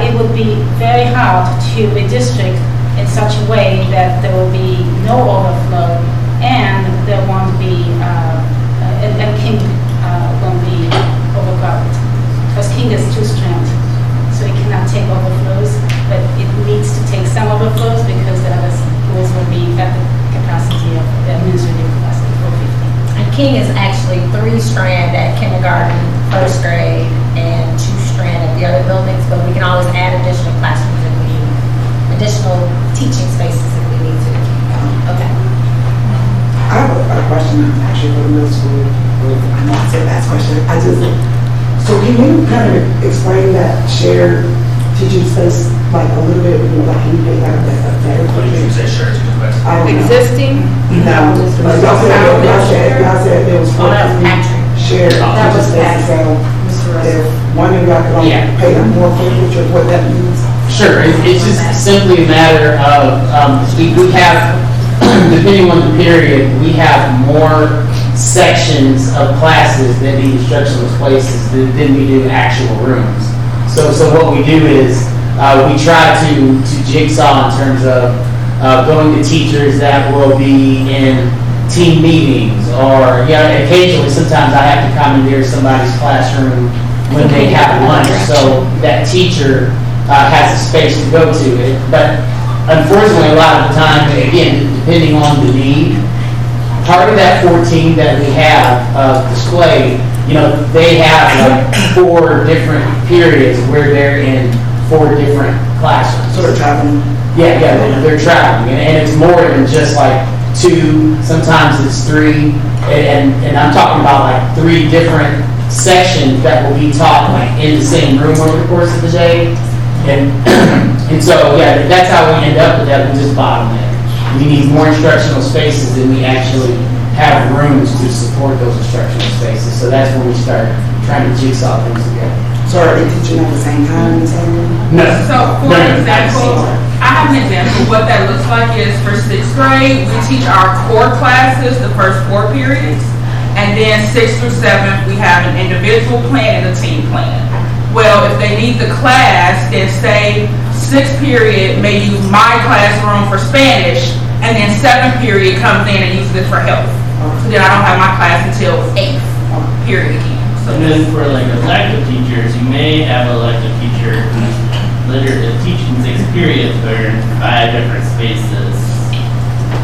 It would be very hard to redistrict in such a way that there will be no overflow and there won't be, and King won't be overcrowded. Because King is 2 strand, so it cannot take overflows, but it needs to take some overflows because the other schools will be at the capacity of the administrative capacity for 50. And King is actually 3 strand at kindergarten, 1st grade, and 2 strand at the other buildings, but we can always add additional classrooms if we need, additional teaching spaces if we need to. Okay. I have a question actually for the middle school. I know I said last question. So can you kind of explain that shared teaching space like a little bit, like can you make that a better? What did you say, shared teaching space? Existing? No. Like y'all said there was 14 shared teaching spaces. So if one of y'all could only pay them more for each of what that means? Sure, it's just simply a matter of, we have, depending on the period, we have more sections of classes that need instructional spaces than we do actual rooms. So what we do is, we try to jigsaw in terms of going to teachers that will be in team meetings, or occasionally, sometimes I have to commandeer somebody's classroom when they have lunch, so that teacher has a space to go to it. But unfortunately, a lot of the time, again, depending on the need, part of that 14 that we have displayed, they have like 4 different periods where they're in 4 different classrooms. So they're traveling? Yeah, they're traveling, and it's more than just like 2, sometimes it's 3, and I'm talking about like 3 different sections that will be taught like in the same room over the course of the day. And so, that's how we end up with that. We just bottleneck. We need more instructional spaces than we actually have rooms to support those instructional spaces. So that's when we start trying to jigsaw things together. So are they teaching at the same time in the same room? No. So for example, I have an example. What that looks like is for 6th grade, we teach our core classes the first 4 periods. And then 6th through 7th, we have an individual plan and a team plan. Well, if they need the class, then say 6th period may use my classroom for Spanish, and then 7th period comes in and uses it for health. So then I don't have my class until 8th period again. So And then for like elective teachers, you may have an elective teacher who's literally teaching 6 periods, but in 5 different spaces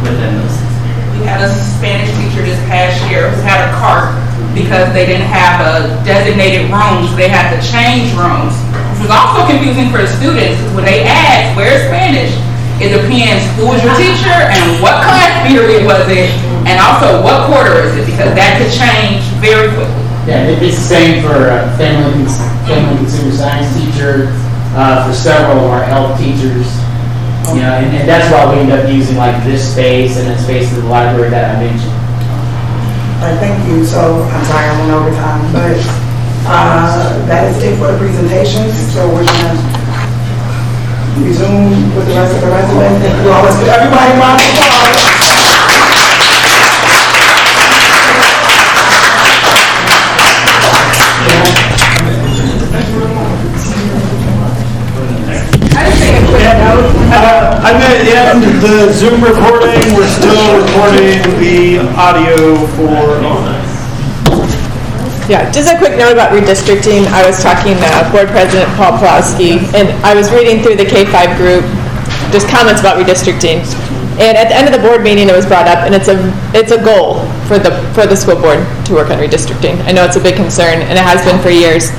within those 6 periods. we had a Spanish teacher this past year who had a cart because they didn't have a designated rooms, they had to change rooms, which was also confusing for the students. When they asked, where's Spanish? It depends who was your teacher and what class period was it, and also what quarter is it, because that could change very quickly. Yeah, it's the same for family consumer science teacher, for several of our health teachers. And that's why we end up using like this space and the space of the library that I mentioned. All right, thank you. So I'm sorry I went over time, but that is it for the presentation. So we're gonna resume with the rest of the residents. Thank you all. Let's give everybody a round of applause. I'm going to end the Zoom recording. We're still recording the audio for Yeah, just a quick note about redistricting. I was talking to Board President Paul Plowski, and I was reading through the K-5 group, just comments about redistricting. And at the end of the board meeting, it was brought up, and it's a goal for the school board to work on redistricting. I know it's a big concern, and it has been for years.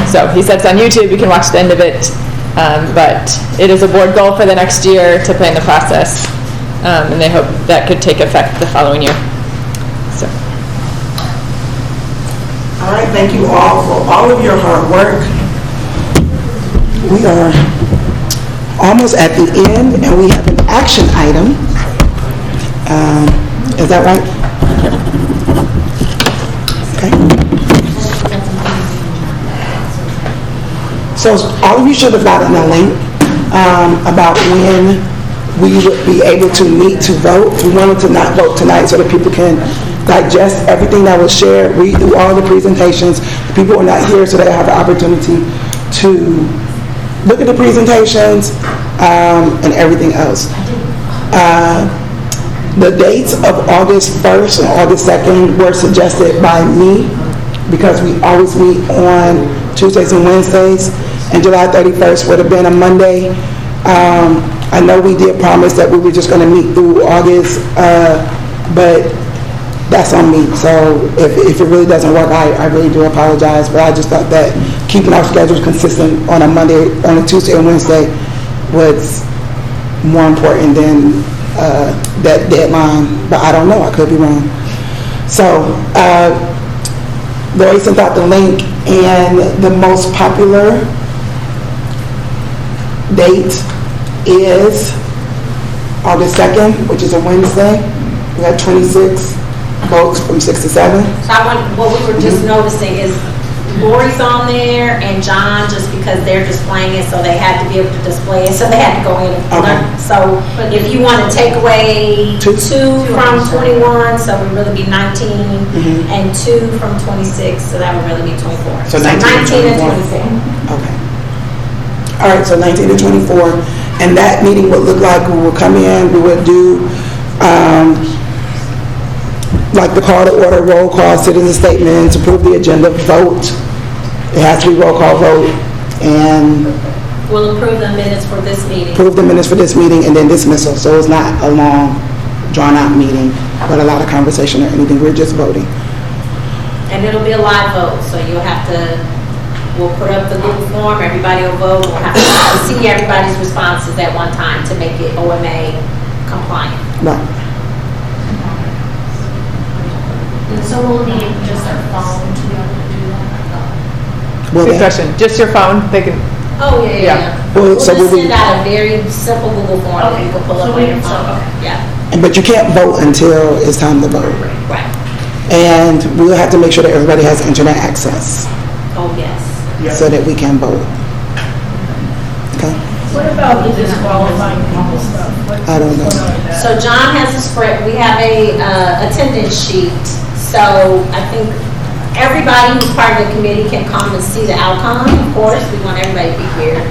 So he said it's on YouTube, you can watch the end of it. But it is a board goal for the next year to plan the process, and they hope that could take effect the following year. So. All right, thank you all for all of your hard work. We are almost at the end, and we have an action item. Is that right? Okay. So all of you should have gotten a link about when we would be able to meet to vote. We wanted to not vote tonight so that people can digest everything that was shared, read through all the presentations. The people are not here, so they have the opportunity to look at the presentations and everything else. The dates of August 1st and August 2nd were suggested by me because we always meet on Tuesdays and Wednesdays, and July 31st would have been a Monday. I know we did promise that we were just going to meet through August, but that's on me. So if it really doesn't work, I really do apologize, but I just thought that keeping our schedules consistent on a Monday, on a Tuesday and Wednesday was more important than that deadline, but I don't know, I could be wrong. So Lori sent out the link, and the most popular date is August 2nd, which is a Wednesday. We got 26 votes from 6 to 7. So what we were just noticing is Lori's on there and John, just because they're displaying it, so they had to be able to display it, so they had to go in and learn. So if you want to take away 2 from 21, so it would really be 19, and 2 from 26, so that would really be 24. So 19 and 24. 24. Okay. All right, so 19 to 24, and that meeting would look like we would come in, we would do like the call to order, roll call, citizen statements, approve the agenda, vote. It has to be roll call vote, and We'll approve the minutes for this meeting. approve the minutes for this meeting, and then dismissal. So it's not a long, drawn-out meeting, but a lot of conversation or anything. We're just voting. And it'll be a live vote, so you'll have to, we'll put up the Google form, everybody will vote, we'll have to see everybody's responses at one time to make it OMA compliant. Right. So we'll need just our phone to be able to do that? Well, Good question. Just your phone, they can. Oh, yeah. Well, We'll so just we'll be- send out a very simple Google form that you can pull up on your phone. Yeah. But you can't vote until it's time to vote. Right. And we'll have to make sure that everybody has internet access Oh, yes. so that we can vote. Okay? What about the disqualifying people stuff? I don't know. So John has a spread, we have a attendance sheet, so I think everybody who's part of the committee can come and see the outcome. Of course, we want everybody to be here.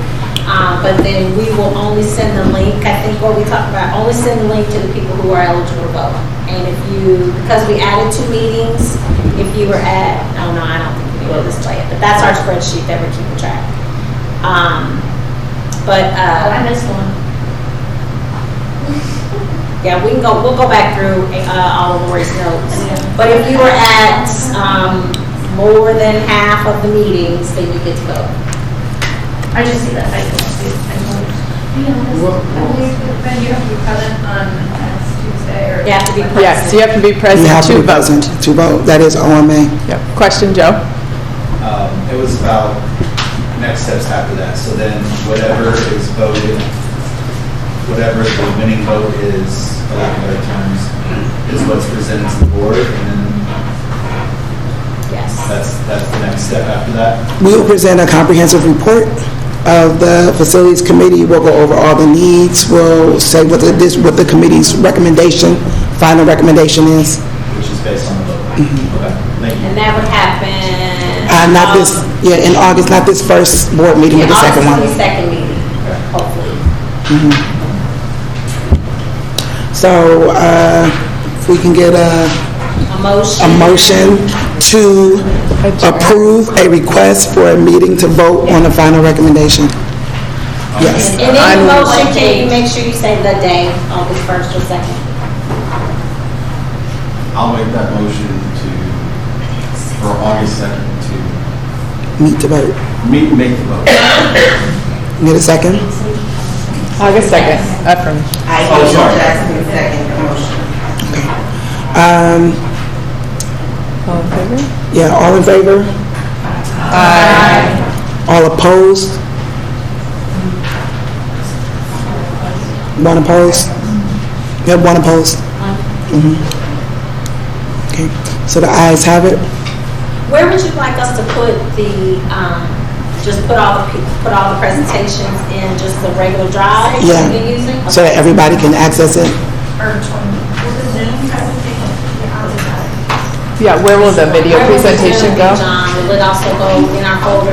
But then we will only send the link, I think what we talked about, only send the link to the people who are eligible to vote. And if you, because we added 2 meetings, if you were at, oh no, I don't think we will display it, but that's our spreadsheet that we're keeping track. I missed one. Yeah, we'll go back through all of Lori's notes. But if you were at more than half of the meetings, then you get to vote. I just see that. I don't see it. Ben, you have to be present on next Tuesday, or? You have to be present. Yes, you have to be present You have to to be vote. present to vote. That is OMA. Yep. Question, Joe? It was about next steps after that. So then whatever is voted, whatever the winning vote is, for lack of better terms, is what's presented to the board, and then that's the next step after that. We will present a comprehensive report of the facilities committee. We'll go over all the needs. We'll say what the committee's recommendation, final recommendation is. Which is based on the vote. Okay, thank you. And that would happen. Not this, in August, not this first board meeting, but the second one. August 22nd meeting, hopefully. So, if we can get a a motion to approve a request for a meeting to vote on the final recommendation. Yes. And in the motion, can you make sure you say the day, August 1st or 2nd? I'll make that motion for August 2nd Meet to vote. make the vote. Need a second? August 2nd, from. Oh, sorry. All in favor? Yeah, all in favor? Aye. All opposed? One opposed? We have one opposed? Okay, so the ayes have it. Where would you like us to put the, just put all the presentations in just the regular drive Yeah. we've been using? So that everybody can access it? Yeah, where will the video presentation go? John, will it also go in our folder?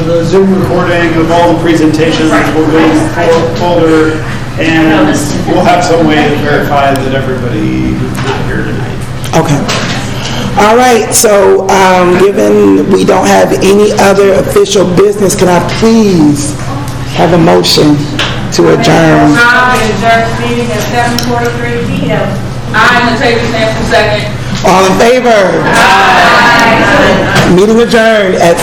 The Zoom recording of all the presentations will go in the folder, and we'll have some way to verify that everybody who's not here tonight. Okay. All right, so given we don't have any other official business, can I please have a motion to adjourn? Adjourn meeting at 7:43 p.m. I'm gonna take this in for a second. All in favor? Aye. Meeting adjourned at